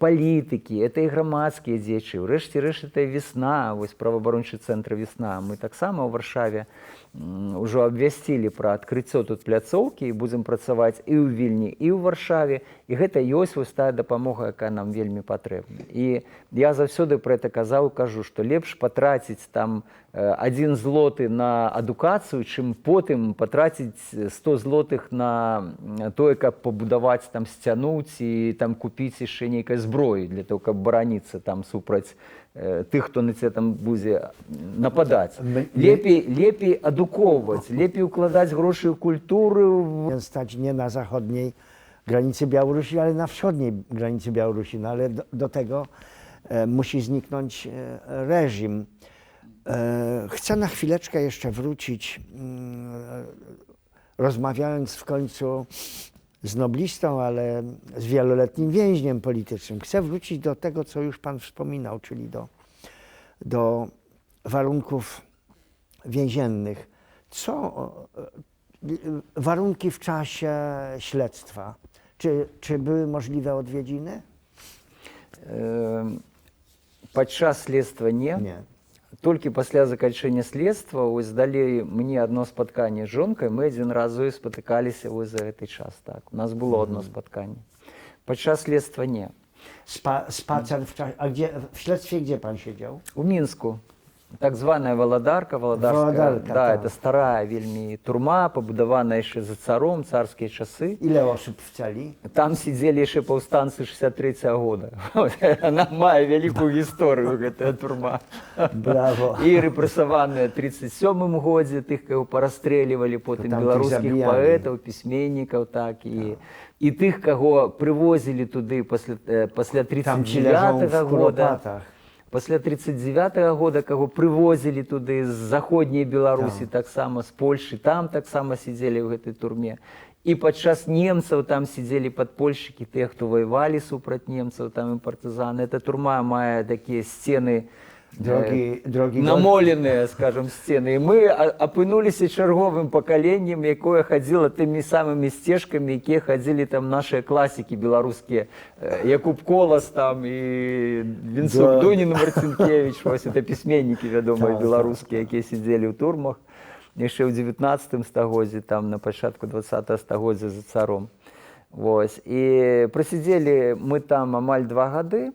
палітыкі, это і грамадскія дзеячы. Урэшце рэшт, это і весна, вось праваабарончы цэнтр «Весна». Мы таксама ў Варшаве ўжо абвясцілі пра адкрыццё тут пляцоўкі і будзем працаваць і ў Вільні, і ў Варшаве. І гэта ёсць вось тая дапамога, якая нам вельмі патрэбна. І я заўсёды пра гэта казаў, кажу, што лепш патраціць там 1 злоты на адукацыю, чым потым патраціць 100 злотых на тое, каб пабудаваць там сцяну ці там купіць яшчэ нейкай зброі для того, каб бараніцца там супраць тых, хто на цябе там будзе нападаць. Лепей адукоўваць, лепей укладаць грошы ў культуру. Stać nie na zachodniej granicy Białorusi, ale na wschodniej granicy Białorusi. No ale do tego musi zniknąć reżim. Chcę na chwileczkę jeszcze wrócić, rozmawiając w końcu z noblistą, ale z wieloletnim więźniem politycznym. Chcę wrócić do tego, co już pan wspominał, czyli do warunków więziennych. Warunki w czasie śledztwa? Czy były możliwe odwiedziny? Падчас следства не. Толькі пасля заканчэння следства вось далі мне адно спатканне з жонкай. Мы адзін раз з ёй спатыкаліся вось за гэты час. Так, у нас было одно спатканне. Падчас следства не. Spacer w czasie. A gdzie, w śledztwie gdzie pan siedział? У Мінску. Так званая Валадарка. Валадарка, Да, так. это старая вельмі турма, пабудаваная яшчэ за царом, царскія часы. Ile osób w celi? Там сидзелі яшчэ паўстанцы 63-го года. Она мае вялікую гісторыю, гэтая турма. Brawo. І рэпрэсаваныя ў 37-м годзе, тых, каго парастрэльвалі, потым там беларускіх тых забіялі. паэтаў, пісьменнікаў, так, і тых, каго прывозілі туды пасля Tam ci leżą 39-го w года. kuropatach. Пасля 39-го года, каго прывозілі туды з заходняй Беларусі, таксама з Польшы, там таксама сидзелі ў гэтай турме. І падчас немцаў там сидзелі падпольшчыкі, тыя, хто ваявалі супраць немцаў, там і партызаны. Эта турма мае такія сцены Drogi намоленыя, скажем, сцены. І мы апынуліся чарговым пакаленнем, якое хадзіла тымі самымі сцежкамі, якія хадзілі там нашыя класікі беларускія. Якуб Колас там і Вінцук Дунін Марцінкевіч. Вось это пісьменнікі, вядомыя, беларускія, якія сидзелі ў турмах яшчэ ў 19 стагоддзі, там на пачатку 20 стагоддзя за царом. Вось. І прасидзелі мы там амаль 2 гады,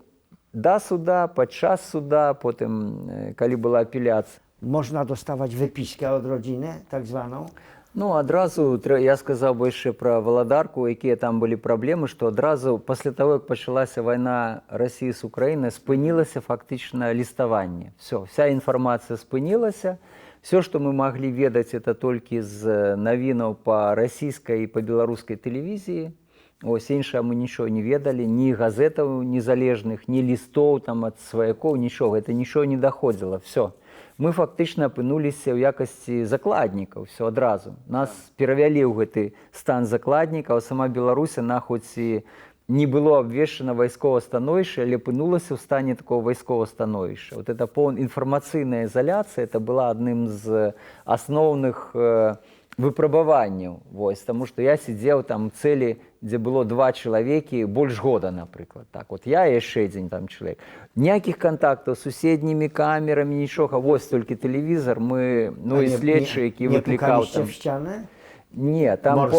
да суда, падчас суда, потым, калі была апеляцыя. Można dostawać wypiskę od rodziny, tak zwaną? Ну, адразу, я сказаў бы яшчэ пра Валадарку, якія там былі праблемы, што адразу пасля таго, як пачалася вайна Расіі з Украінай, спынілася фактычна ліставанне. Всё, вся інфармацыя спынілася. Все, што мы маглі ведаць, это толькі з навінаў па расійскай і па беларускай тэлевізіі. Ось, іншае мы нічого не ведалі, ні газетаў незалежных, ні лістоў там ад сваякоў, нічога. Это нічого не даходзіла. Все. Мы фактычна апынуліся ў якасці закладнікаў, все адразу. Нас перавялі ў гэты стан закладнікаў, сама Беларусь, она хоць і не было абвешчана вайсковае становішча, але апынулася ў стане такого вайсковага становішча. Вот это інфармацыйная ізаляцыя, это была адным з асноўных выпрабаванняў. Вось, таму што я сидзеў там у цэлі, дзе было 2 чалавекі больш года, напрыклад. Так, вот я і яшчэ адзін там чалавек. Ніякіх контактаў з суседнімі камерамі, нічога. Вось толькі тэлевізор, мы, ну і следчы, які выклікаў там. Nie pukaliście w ścianę? Не, там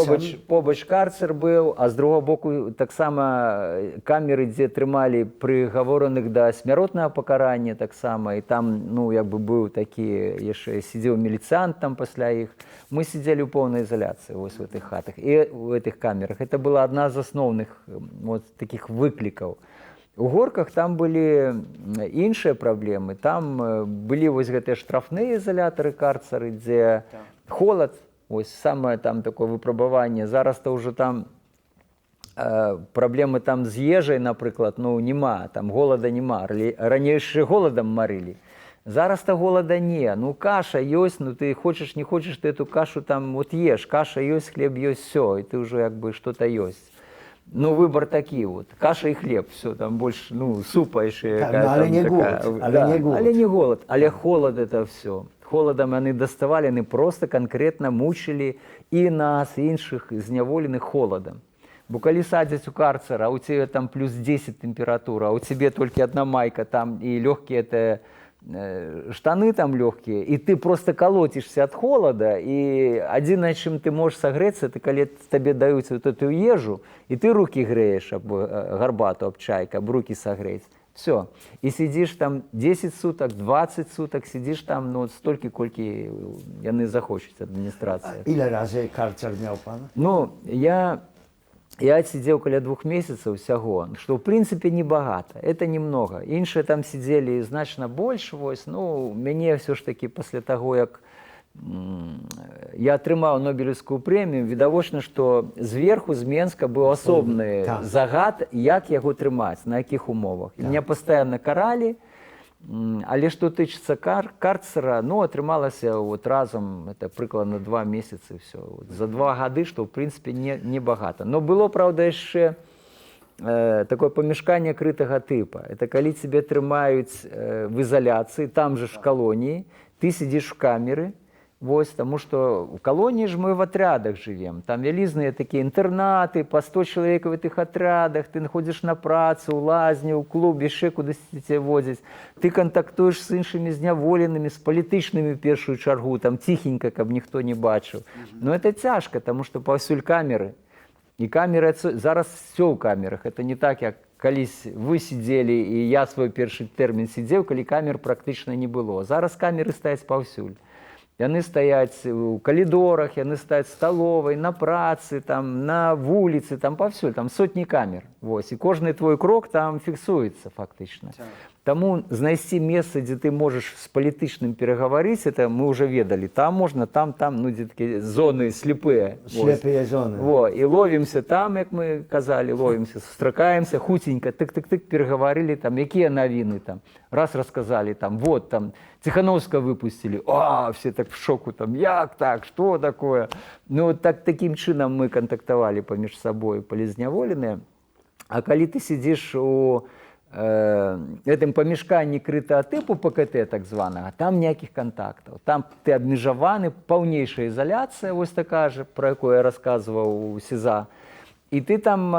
побач карцер быў, а з другого боку таксама камеры, дзе трымалі прыгавораных да смяротнага пакарання таксама, і там, ну, як бы быў такі, яшчэ сидзеў міліцыянт там пасля іх. Мы сидзелі ў поўнай ізаляцыі вось в этих хатах і в этих камерах. Это была адна з асноўных вот таких выклікаў. У Горках там былі іншыя праблемы. Там былі вось гэтыя штрафныя ізалятары, карцары, дзе холад. Ось самое там такое выпрабаванне. Зараз-то ўжо там праблемы там з ежай, напрыклад, ну, нема, там голода нема. Раней яшчэ голадам марылі. Зараз-то голода не. Ну, каша ёсць, ну, ты хочаш, не хочаш, ты эту кашу там вот ешь. Каша ёсць, хлеб ёсць, всё, і ты ўжо як бы что-то ёсць. Ну, выбор такі вот. Каша і хлеб, все, там больше, ну, супа яшчэ. Так, ну, але не голод. Але не голод, але холод это все. Холодом яны даставалі, яны просто конкретно мучылі і нас, і іншых зняволеных холодом. Бо калі садзяць у карцера, а у цябе там плюс 10 тэмпература, а у цябе толькі одна майка там і лёгкія это штаны там лёгкія, і ты просто колотишься ад холода, і адзінае, чым ты можаш сагрэцца, это калі табе даюць вот эту ежу, і ты руки грэеш аб гарбату, аб чай, каб руки сагрэць. Все. І сидиш там 10 суток, 20 суток, сидиш там, ну, столькі, колькі яны захочуць, адміністрацыя. Ile razy karcer miał pan? Ну, я сидзеў каля 2 месяцаў усяго, што, в прынцыпе, небагата. Это немного. Іншыя там сидзелі значна больш, вось, ну, мяне все ж таки пасля таго, як я атрымаў Нобелевскую прэмію, відавочна, што зверху з Менска быў асобны загад, як яго трымаць, на якіх умовах. Меня пастаянна каралі, але што тычыцца карцера, ну, атрымалася вот разам, это прыкладна 2 месяцы, все. Вот, за 2 гады, што, в прынцыпе, не багата. Но было, правда, яшчэ такое памяшканне крытага тыпа. Это калі цябе трымаюць в ізаляцыі, там же ж калоніі, ты сидзіш в камеры. Вось, таму што в колонии ж мы в отрядах живем. Там вялізныя такія інтэрнаты, по 100 чалавек в этих отрядах, ты ходзіш на працу, у лазню, у клуб, яшчэ кудысьці цябе возяць. Ты контактуеш з іншымі зняволенымі, з палітычнымі в першую чаргу, там ціхенька, каб ніхто не бачыў. Но это цяжка, таму што паўсюль камеры. І камеры, зараз все ў камерах. Это не так, як калісь вы сидзелі, і я свой першы тэрмін сидзеў, калі камер практычна не было. Зараз камеры стаяць паўсюль. Яны стаяць у калідорах, яны стаяць в сталовай, на працы, там, на вуліцы, там павсюль, там сотні камер. Вось, і кожны твой крок там фіксуецца фактычна. Таму знайсці месца, дзе ты можаш з палітычным перагаварыць, это мы ўжо ведалі. Там можна, там, ну, дзе такія зоны слепыя. Слепыя зоны. Во, і ловімся там, як мы казалі, ловімся, сустракаемся, хуценька, тык-тык-тык, перагаварылі, там, якія навіны там. Раз расказалі, там, вот, там, Тихановского выпустили. А, все так в шоку, там, як так, что такое? Ну, вот таким чынам мы контактовали паміж сабой, палізняволеныя. А калі ты сидишь у гэтым памяшканні крытага тыпу ПКТ так званага, там ніякіх кантактаў. Там ты абмежаваны, паўнейшая ізаляцыя, вось такая же, про якую я расказваў у СІЗА. І ты там,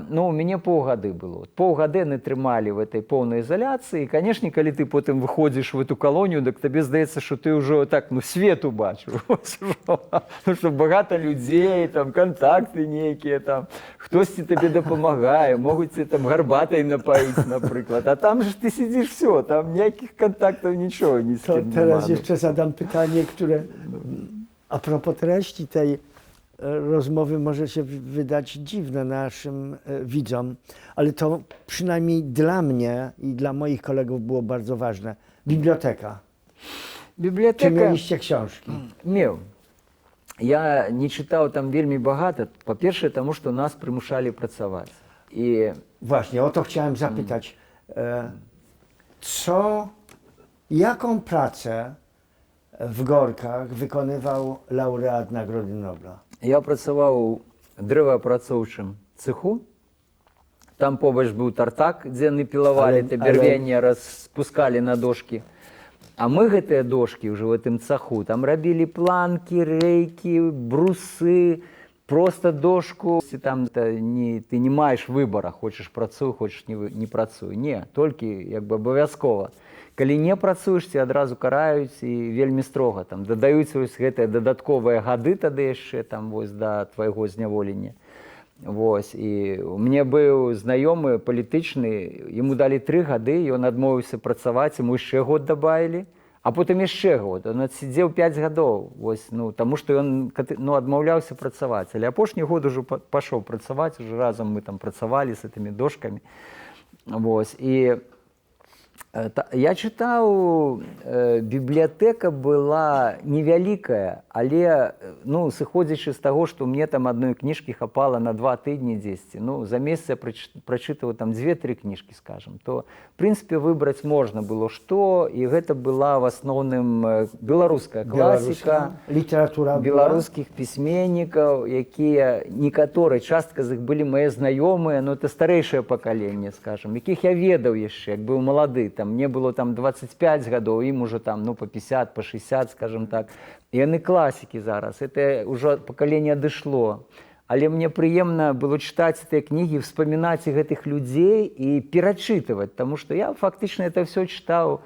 ну, у мяне паўгады было. Паўгады яны трымалі в этой поўнай ізаляцыі. І, канешне, калі ты потым выходзіш в эту калонію, дык табе здаецца, што ты ўжо так, ну, свет убачыў. Ну, што багата людзей, там, кантакты нейкія, там, хтосьці табе дапамагае, могуць тебе там гарбатай напаіць, напрыклад. А там же ty siedzisz, все, tam ніяких kontaktów, niczego, nic To nie teraz ma. jeszcze zadam pytanie, które a propos treści tej rozmowy może się wydać dziwne naszym widzom, ale to przynajmniej dla mnie i dla moich kolegów było bardzo ważne. Biblioteka. Czy Бібліятэка mieliście książki? меў. Я не чытаў там вельмі багата. Па-першае, таму што нас прымушалі працаваць. І Właśnie, o to chciałem zapytać. Jaką pracę w Gorkach wykonywał laureat Nagrody Nobla? я працаваў у дрэваапрацоўчым цеху. Там побач быў тартак, дзе яны пілавалі, Але- бярвенне распускалі на дошкі. А мы гэтыя дошкі ўжо ў гэтым цеху, там рабілі планкі, рэйкі, брусы, просто дошку. Там ты не маеш выбара, хочаш працуй, хочаш не працуй. Не, толькі як бы абавязкова. Калі не працуеш, ці адразу караюць і вельмі строга. Там дадаюць вось гэтыя дадатковыя гады тады яшчэ там вось да твайго зняволення. Вось, і у мяне быў знаёмы палітычны, яму далі 3 гады, ён адмовіўся працаваць, яму яшчэ год дабавілі, а потым яшчэ год. Ён адсидзеў 5 гадоў, вось, ну, таму што ён адмаўляўся працаваць. Але апошні год ужо пашоў працаваць, уже разам мы там працавалі з гэтымі дошкамі. Вось, і я чытаў, бібліятэка была невялікая, але, ну, сыходзячы з таго, што мне там адной кніжкі хапала на 2 тыдні дзесьці, ну, за месяц я прачытаў там 2-3 кніжкі, скажам, то, в прынцыпе, выбраць можна было што, і гэта была в асноўным беларуская класіка, Літаратура беларускіх пісьменнікаў, якія, некаторыя, частка з іх былі мае знаёмыя, но это старэйшае пакаленне, скажам, якіх я ведаў яшчэ, як быў малады, там, мне было там 25 гадоў, ім уже там, ну, по 50, по 60, скажем так. І яны класікі зараз, это ўжо пакаленне адышло. Але мне прыемна было чытаць гэтыя кнігі, вспамінаць гэтых людзей і перачытываць, таму што я фактычна это все чытаў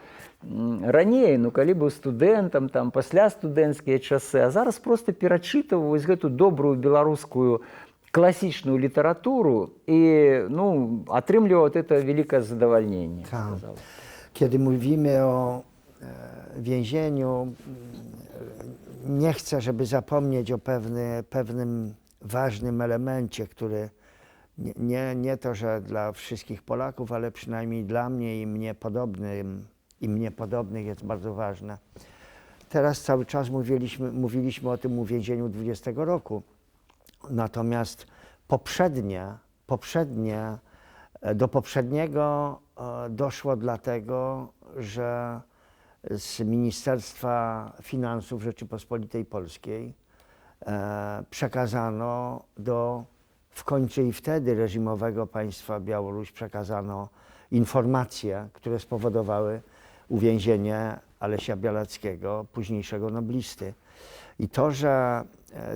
раней, ну, калі быў студэнтам, там, пасля студэнцкія часы, а зараз просто перачытываю вось гэту добрую беларускую класічную літаратуру і, ну, атрымліваў вот это великое задавальненне. Tak. Kiedy mówimy o więzieniu, nie chcę, żeby zapomnieć o pewnym ważnym elemencie, który nie to, że dla wszystkich Polaków, ale przynajmniej dla mnie i mnie podobnych jest bardzo ważne. Teraz cały czas mówiliśmy o tym uwięzieniu 20 roku. Natomiast do poprzedniego doszło dlatego, że z Ministerstwa Finansów Rzeczypospolitej Polskiej przekazano w końcu i wtedy reżimowego państwa Białoruś przekazano informacje, które spowodowały uwięzienie Alesia Białackiego, późniejszego noblisty. I to, że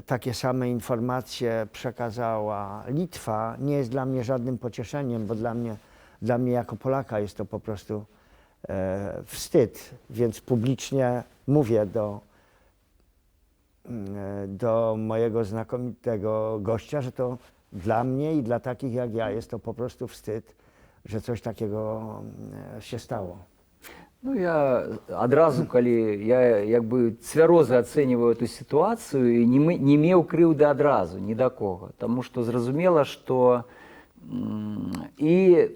takie same informacje przekazała Litwa, nie jest dla mnie żadnym pocieszeniem, bo dla mnie jako Polaka jest to po prostu wstyd. Więc publicznie mówię do mojego znakomitego gościa, że to dla mnie i dla takich jak ja jest to po prostu wstyd, że coś takiego się stało. Ну, я адразу, калі я як бы цвяроза ацэньваю эту сітуацыю і не меў крыўды адразу ні да кога, таму што зразумела, што і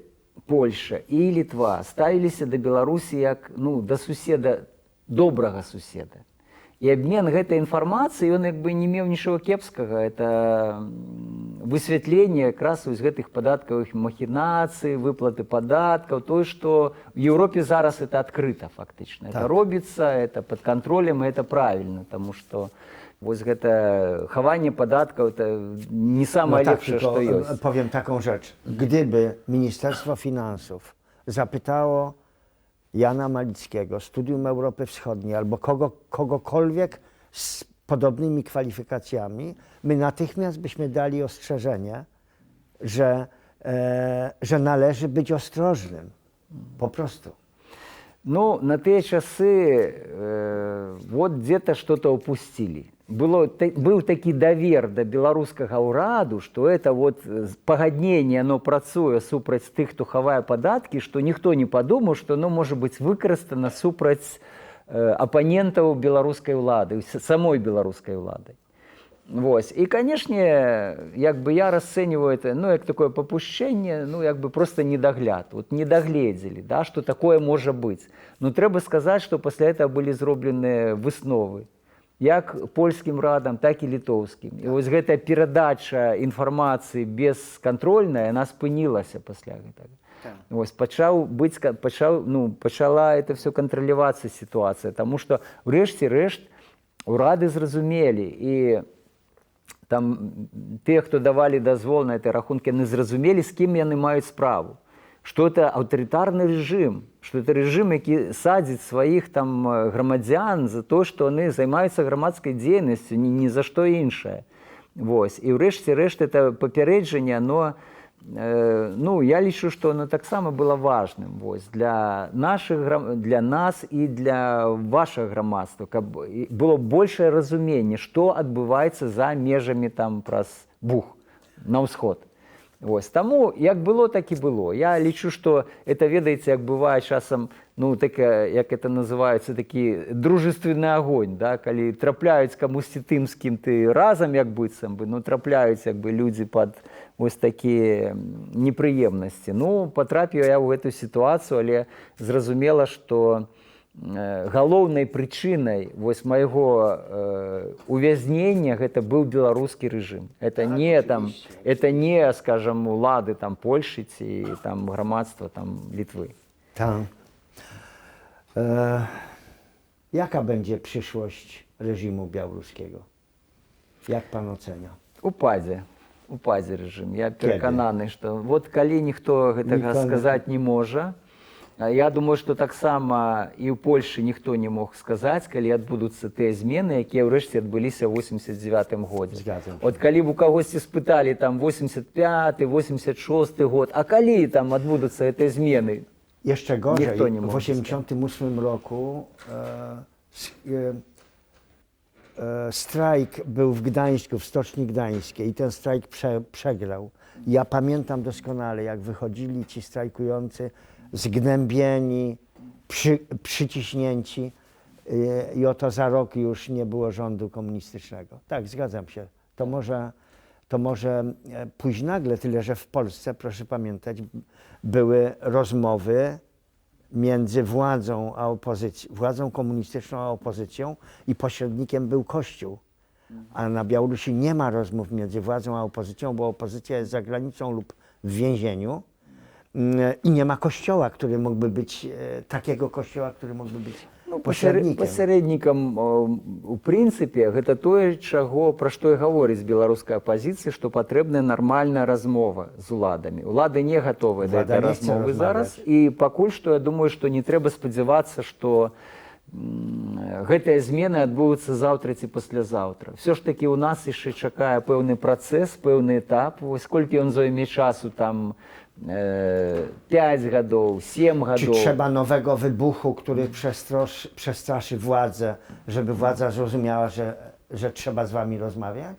Польша, і Літва ставіліся да Беларусі як, ну, да суседа, добрага суседа. І абмен гэтай інфармацыі, ён як бы не меў нічого кепскага, это высвятленне якраз вось гэтых падаткавых махінацый, выплаты падаткаў, тое, што в Еўропе зараз это адкрыта фактычна. Это робіцца, это под контролем, и это правильно, таму што вось гэта хаванне падаткаў, это не самае лепшае, што ёсць. Powiem taką rzecz. Gdyby Ministerstwo Finansów zapytało Jana Malickiego, Studium Europy Wschodniej albo kogokolwiek z podobnymi kwalifikacjami, my natychmiast byśmy dali ostrzeżenie, że należy być ostrożnym. Po prostu. Ну, на те часы вот где-то что-то упустили. Был таки давер до беларускага ўраду, что это вот пагадненне, оно працуе супраць тых, хто хавае падаткі, что ніхто не подумаў, что оно может быть выкарыстана супраць апанентаў беларускай улады, самой беларускай улады. Вось. І, канешне, як бы я расцэньваю это, ну, як такое папушчэнне, ну, як бы просто недагляд. Вот не дагледзелі, да, што такое можа быць. Ну, трэба сказаць, што пасля этого былі зробленыя высновы, як польскім радам, так і літоўскім. І вось гэтая перадача інфармацыі бескантрольная, яна спынілася пасля гэтага. Вось, пачала это все кантралявацца сітуацыя, таму што ўрэшце рэшт урады зразумелі, і там те, хто давалі дазвол на этой рахункі, яны зразумелі, з кім яны маюць справу. Што это аўтарытарны рэжым, што это рэжым, які садзіць сваіх там грамадзян за то, што яны займаюцца грамадскай дзейнасцю, ні за што іншае. Вось. І ўрэшце рэшт это папярэджанне, оно, ну, я лічу, што оно таксама было важным, вось, для нас і для вашага грамадства, каб было большае разуменне, што адбываецца за межамі там праз Буг на ўсход. Вось. Таму як было, так і было. Я лічу, што это, ведаеце, як бывае часам, ну, таке, як это называецца, такі дружественны агонь, да? Калі трапляюць камусьці тым, з кім ты разам, як быццам бы, ну, трапляюць як бы людзі пад ось такія непрыемнасці. Ну, патрапіў я ў гэтую сітуацыю, але зразумела, што галоўнай прычынай вось майго увязнення гэта быў беларускі рэжым. Это не там, это не, скажем, улады там Польши ці там грамадства там Літвы. Tak. Jaka będzie przyszłość reżimu białoruskiego? Jak pan ocenia? Упадзе рэжым. Я перакананы, што вот калі ніхто гэтага сказаць не можа, я думаю, што таксама і ў Польшы ніхто не мог сказаць, калі адбудуцца тыя змены, якія ўрэшце адбыліся ў 89-м годзе. От калі б у кагосьці спыталі там 85-й, 86-й год, а калі там адбудуцца гэтыя змены? Jeszcze gorzej, w 1988 roku strajk był w Gdańsku, w Stoczni Gdańskiej i ten strajk przegrał. Ja pamiętam doskonale, jak wychodzili ci strajkujący zgnębieni, przyciśnięci i oto za rok już nie było rządu komunistycznego. Tak, zgadzam się. To może pójść nagle, tyle że w Polsce, proszę pamiętać, były rozmowy między władzą a opozycją, władzą komunistyczną a opozycją i pośrednikiem był Kościół. A na Białorusi nie ma rozmów między władzą a opozycją, bo opozycja jest za granicą lub w więzieniu i nie ma kościoła, który mógłby być, takiego kościoła, który mógłby być пасярэднікам. Пасярэднікам, у прынцыпе, гэта тое, пра што і гаворыць беларуская апазіцыя, што патрэбная нармальная размова з уладамі. Улады не гатовыя да гэтай размовы зараз, і пакуль што я думаю, што не трэба спадзявацца, што гэтыя змены адбудуцца заўтра ці паслязаўтра. Все ж такі ў нас яшчэ чакае пэўны працэс, пэўны этап. Вось колькі ён зойме часу, там 5 гадоў, 7 гадоў. Czy trzeba nowego wybuchu, który przestraszy władzę, żeby władza zrozumiała, że trzeba z wami rozmawiać?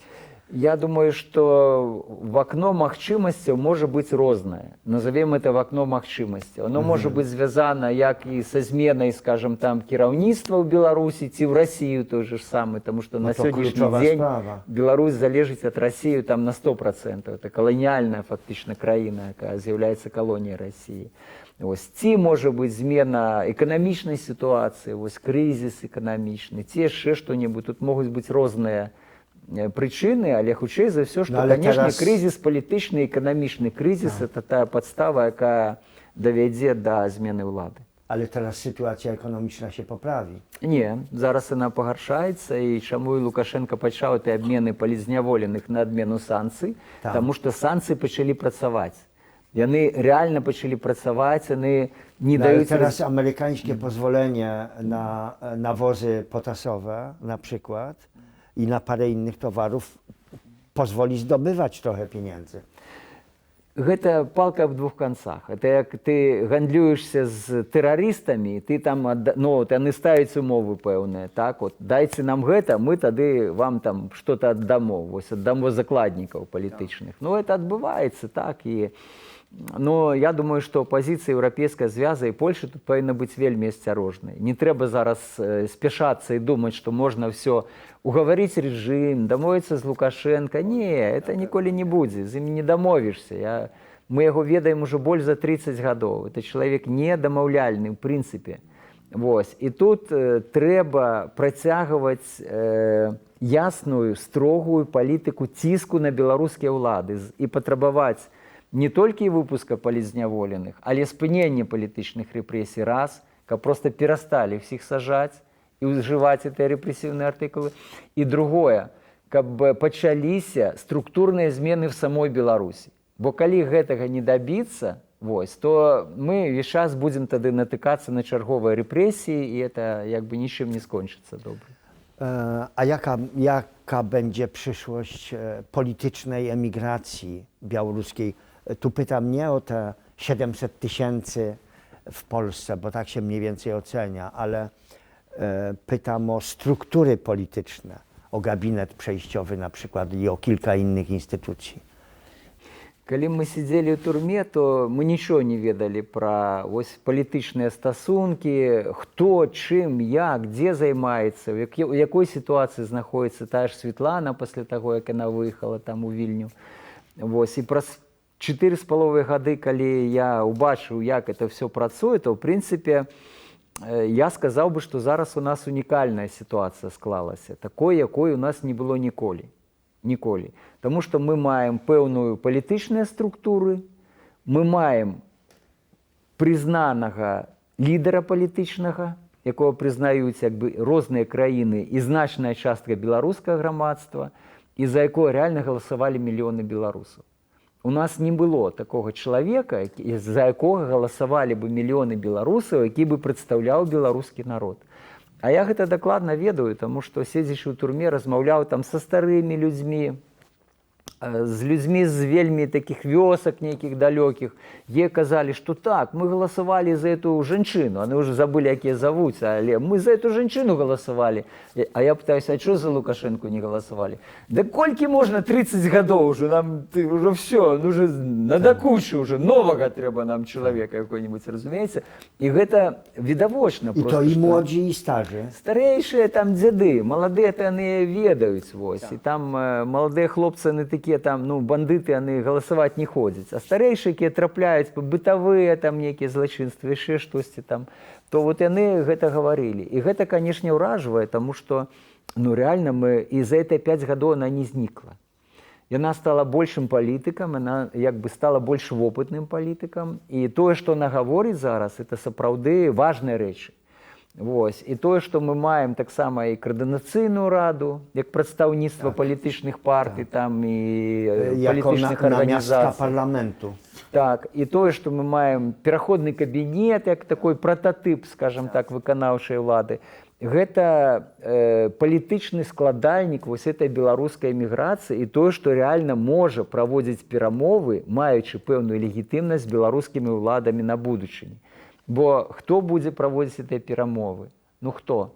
Я думаю, што в акно магчымасцяў можа быць рознае. Назовем это в акно магчымасцяў. Оно можа быць звязана як і са зменай, скажем, там кіраўніцтва ў Беларусі ці ў Расію той же самы, тому што на сённяшні дзень Беларусь залежыць ад Расіі там на 100%. Это каланіяльная фактычна краіна, якая з'яўляецца калоніяй Расіі. Ось, ці можа быць змена эканамічнай сітуацыі, вось крызіс эканамічны, ці яшчэ што-небудзь. Тут могуць быць розныя прычыны, але хутчэй за ўсё, што, канешне, крызіс палітычны, эканамічны крызіс – это тая падстава, якая давядзе да змены ўлады. Ale teraz sytuacja ekonomiczna się poprawi. Не, зараз яна пагаршаецца, і чаму і Лукашенко пачаў ты абмены палізняволеных на адмену санкцый, таму што санкцыі пачалі працаваць. Яны реально пачалі працаваць, яны не No, ale даюць... teraz amerykańskie pozwolenie na nawozy potasowe na przykład i na parę innych towarów pozwoli zdobywać trochę pieniędzy. Гэта палка в двух канцах. Это як ты гандлюешься з тэрарыстамі, ты там, ну, яны ставяць умовы пэўныя, так, от, дайце нам гэта, мы тады вам там что-то аддамо, вось аддамо закладнікаў палітычных. Ну, это адбываецца, так, і... Но я думаю, што пазіцыя Еўрапейскага звяза і Польши тут павінна быць вельмі асцярожнай. Не трэба зараз спяшацца і думаць, што можна ўсё угаварыць рэжым, дамовіцца з Лукашенко. Не, это ніколі не будзе, з ім не дамовішся. Мы яго ведаем ужо больш за 30 гадоў. Это чалавек не дамаўляльны, ў прынцыпе. Вось. І тут трэба працягваць ясную, строгую палітыку ціску на беларускія ўлады і патрабаваць не толькі выпуска палітзняволеных, але спынення палітычных рэпрэсій раз, каб проста перасталі ўсіх сажаць і ўжываць гэтыя рэпрэсіўныя артыкулы. І другое, каб пачаліся структурныя змены в самой Беларусі. Бо калі гэтага не дабіцца, вось, то мы весь час будзем тады натыкацца на чарговыя рэпрэсіі, і это як бы нічым не скончыцца добра. A jaka będzie przyszłość politycznej emigracji białoruskiej? Tu pytam nie o te 700 000 w Polsce, bo tak się mniej więcej ocenia, ale pytam o struktury polityczne, o gabinet przejściowy na przykład i o kilka innych instytucji. Калі мы сидзелі ў турме, то мы нічого не ведалі пра палітычныя стасункі, хто, чым, як, дзе займаецца, у якой сітуацыі знаходіцца тая ж Светлана пасля таго, як яна выехала там у Вільню. І праз 4,5 гады, калі я убачыў, як это все працуе, то, ў прынцыпе, я сказаў бы, што зараз у нас унікальная сітуацыя склалася, такой, якой у нас не было ніколі. Ніколі. Тому што мы маем пэўную палітычныя структуры, мы маем прызнанага лідара палітычнага, якого прызнаюць як бы розныя краіны і значная частка беларускага грамадства, і за якое рэальна галасавалі мільёны беларусаў. У нас не было такога чалавека, за якога галасавалі бы мільёны беларусаў, які бы прадстаўляў беларускі народ. А я гэта дакладна ведаю, таму што, седзячы ў турме, размаўляў там са старымі людзьмі, з людзьмі з вельмі такіх вёсак нейкіх далёкіх, е казалі, што так, мы галасавалі за эту жанчыну, яны ўжо забылі, якія завуцца, але мы за эту жанчыну галасавалі. А я пытаюся, а чого за Лукашенко не галасавалі? Да колькі можна 30 гадоў уже, нам уже все, ну уже надакучы уже, новага трэба нам чалавека якой-нибудь, разумееце? І гэта відавочна. I to i młodzi, i starzy. Старэйшыя там дзяды, маладыя-то яны ведаюць, вось, і там маладыя хлопцы, яны такія там, ну, бандыты, яны галасаваць не ходзяць, а старэйшыя, якія трапляюць па бытавыя там нейкія злачынствы, яшчэ штосьці там, то вот яны гэта гаварылі. І гэта, канешне, ўражвае, таму што, ну, рэальна мы, і за гэтыя 5 гадоў она не знікла. Яна стала большым палітыкам, яна як бы стала больш вопытным палітыкам, і тое, што яна гаворыць зараз, это сапраўды важныя рэчы. Вось. І тое, што мы маем таксама і коордынацыйную раду, як прадстаўніцтва палітычных партый, там і палітычных арганізацый. Parlamentu. Так, і тое, што мы маем пераходны кабінет, як такой прататып, скажем так, выканаўчай улады. Гэта палітычны складальнік вось этой беларускай эміграцыі і тое, што рэальна можа праводзіць перамовы, маючы пэўную легітымнасць з беларускімі ўладамі на будучыні. Бо хто будзе праводзіць гэтыя перамовы? Ну хто?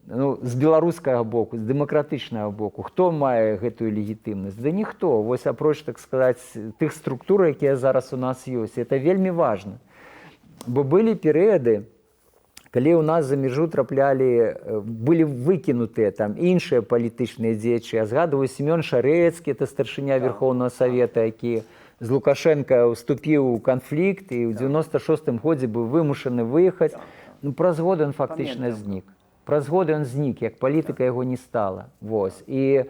Ну, з беларускага боку, з дэмакратычнага боку. Хто мае гэтую легітымнасць? Да ніхто. Вось апроч, так сказаць, тых структур, якія зараз у нас ёсць. Это вельмі важна. Бо былі перыяды, калі ў нас за мяжу траплялі, былі выкінутыя там іншыя палітычныя дзеячы. Я згадываю Семён Шарэцкі, это старшыня Верхоўнага Савета, які з Лукашенко ўступіў у канфлікт і ў 96-м годзе быў вымушаны выехаць. Ну, праз год ён фактычна знік. Праз год ён знік, як палітыка яго не стала. Вось. І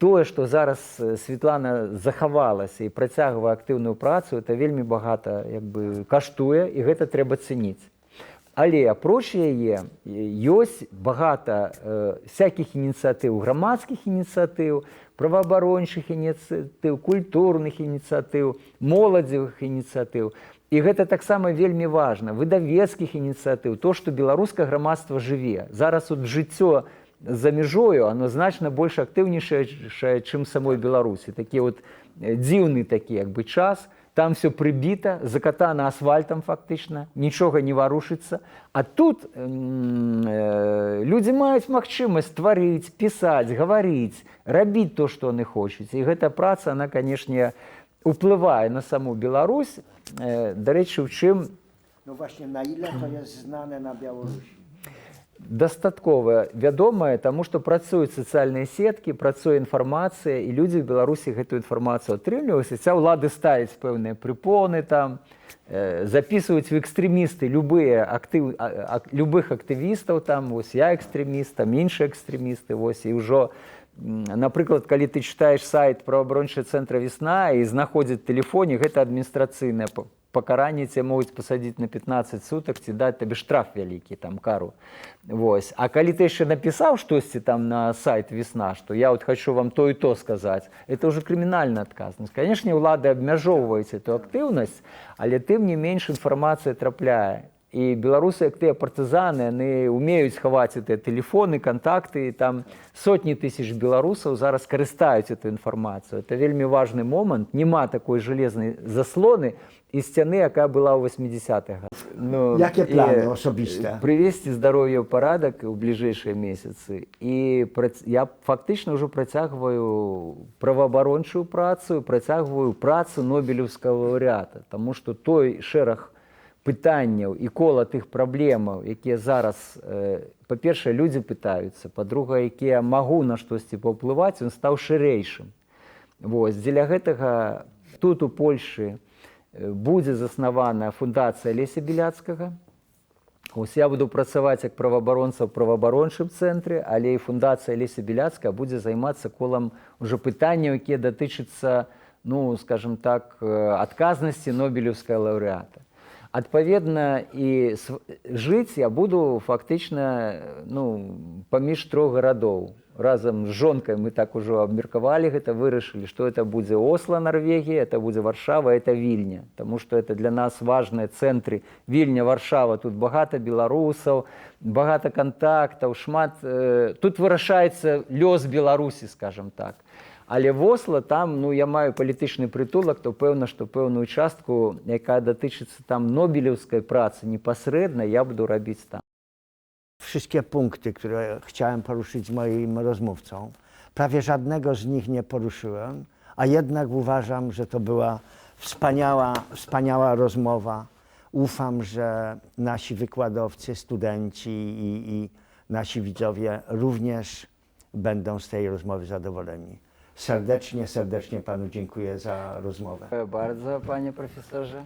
тое, што зараз Светлана захавалася і працягвае актыўную працу, это вельмі багата як бы каштуе, і гэта трэба цэніць. Але апроч яе ёсць багата всякіх ініцыятыў, грамадскіх ініцыятыў, праваабарончых ініцыятыў, культурных ініцыятыў, моладзевых ініцыятыў. І гэта таксама вельмі важна, выдавецкіх ініцыятыў, то, што беларускае грамадства жыве. Зараз от жыццё за мяжою, оно значна больш актыўнейшае, чым самой Беларусі. Такі от дзіўны такі як бы час, там все прыбіта, закатана асфальтам фактычна, нічога не варушыцца. А тут людзі маюць магчымасць тварыць, пісаць, гаварыць, рабіць то, што яны хочуць. І гэта праца, она, канешне, уплывае на саму Беларусь. Дарэчы, у чым No właśnie, na ile to jest znane na Białorusi? дастаткова вядомае, таму што працуюць сацыяльныя сеткі, працуе інфармацыя, і людзі ў Беларусі гэтую інфармацыю атрымліваюць. Ця ўлады ставяць пэўныя прыпоны, там, записываюць в экстрэмісты любых актывістаў, там, вось, я экстрэміст, там, іншыя экстрэмісты, вось, і ўжо, напрыклад, калі ты чытаеш сайт праваабарончага цэнтра «Весна» і знаходзіць тэлефоне, гэта адміністрацыйнае пакаранне, тебе могуць пасадзіць на 15 сутак, ці даць табе штраф вялікі, там, кару. Вось. А калі ты яшчэ напісаў штосьці там на сайт «Весна», што я вот хочу вам то і то сказаць, это ўжо крымінальная адказнасць. Канешне, ўлады абмяжоўваюць эту актыўнасць, але тым не менш інфармацыя трапляе. І беларусы, як тыя партызаны, яны умеюць хаваць гэтыя тэлефоны, кантакты, і там сотні тысяч беларусаў зараз карыстаюць эту інфармацыю. Это вельмі важны момант, няма такой жалезнай заслоны і сцяны, якая была ў 80-х. Ну, Jakie plany osobiste? Прывесці здароўе ў парадак у бліжэйшыя месяцы. І я фактычна ўжо працягваю праваабарончую працу, працягваю працу нобелеўскага лаўрэата, таму што той шэраг пытанняў і кола тых праблемаў, якія зараз, па-першае, людзі пытаюцца, па-другае, якія магу на штосьці паўплываць, ён стаў шырэйшым. Вось. Дзеля гэтага тут у Польшы будзе заснаваная фундацыя Леся Біляцкага. Ось я буду працаваць як праваабаронца ў праваабарончым цэнтры, але і фундацыя Леся Біляцкага будзе займацца колам ужо пытанняў, якія датычацца, ну, скажем так, адказнасці нобелеўскага лаўрэата. Адпаведна, і жыць я буду фактычна, ну, паміж трох гарадоў. Разам з жонкай мы так ужо абмеркавалі гэта, вырашылі, што это будзе Осло, Норвегія, это будзе Варшава, это Вільня. Таму што это для нас важныя цэнтры. Вільня, Варшава, тут багата беларусаў, багата кантактаў, шмат... Тут вырашаецца лёс Беларусі, скажем так. Але в Осло там, ну, я маю палітычны прытулак, то пэўна, што пэўную частку, якая датычыцца там нобелеўскай працы непасрэдна, я буду рабіць там. Wszystkie punkty, które chciałem poruszyć z moim rozmówcą, prawie żadnego z nich nie poruszyłem, a jednak uważam, że to była wspaniała rozmowa. Ufam, że nasi wykładowcy, studenci i nasi widzowie również będą z tej rozmowy zadowoleni. Serdecznie panu dziękuję za rozmowę. Bardzo, panie profesorze.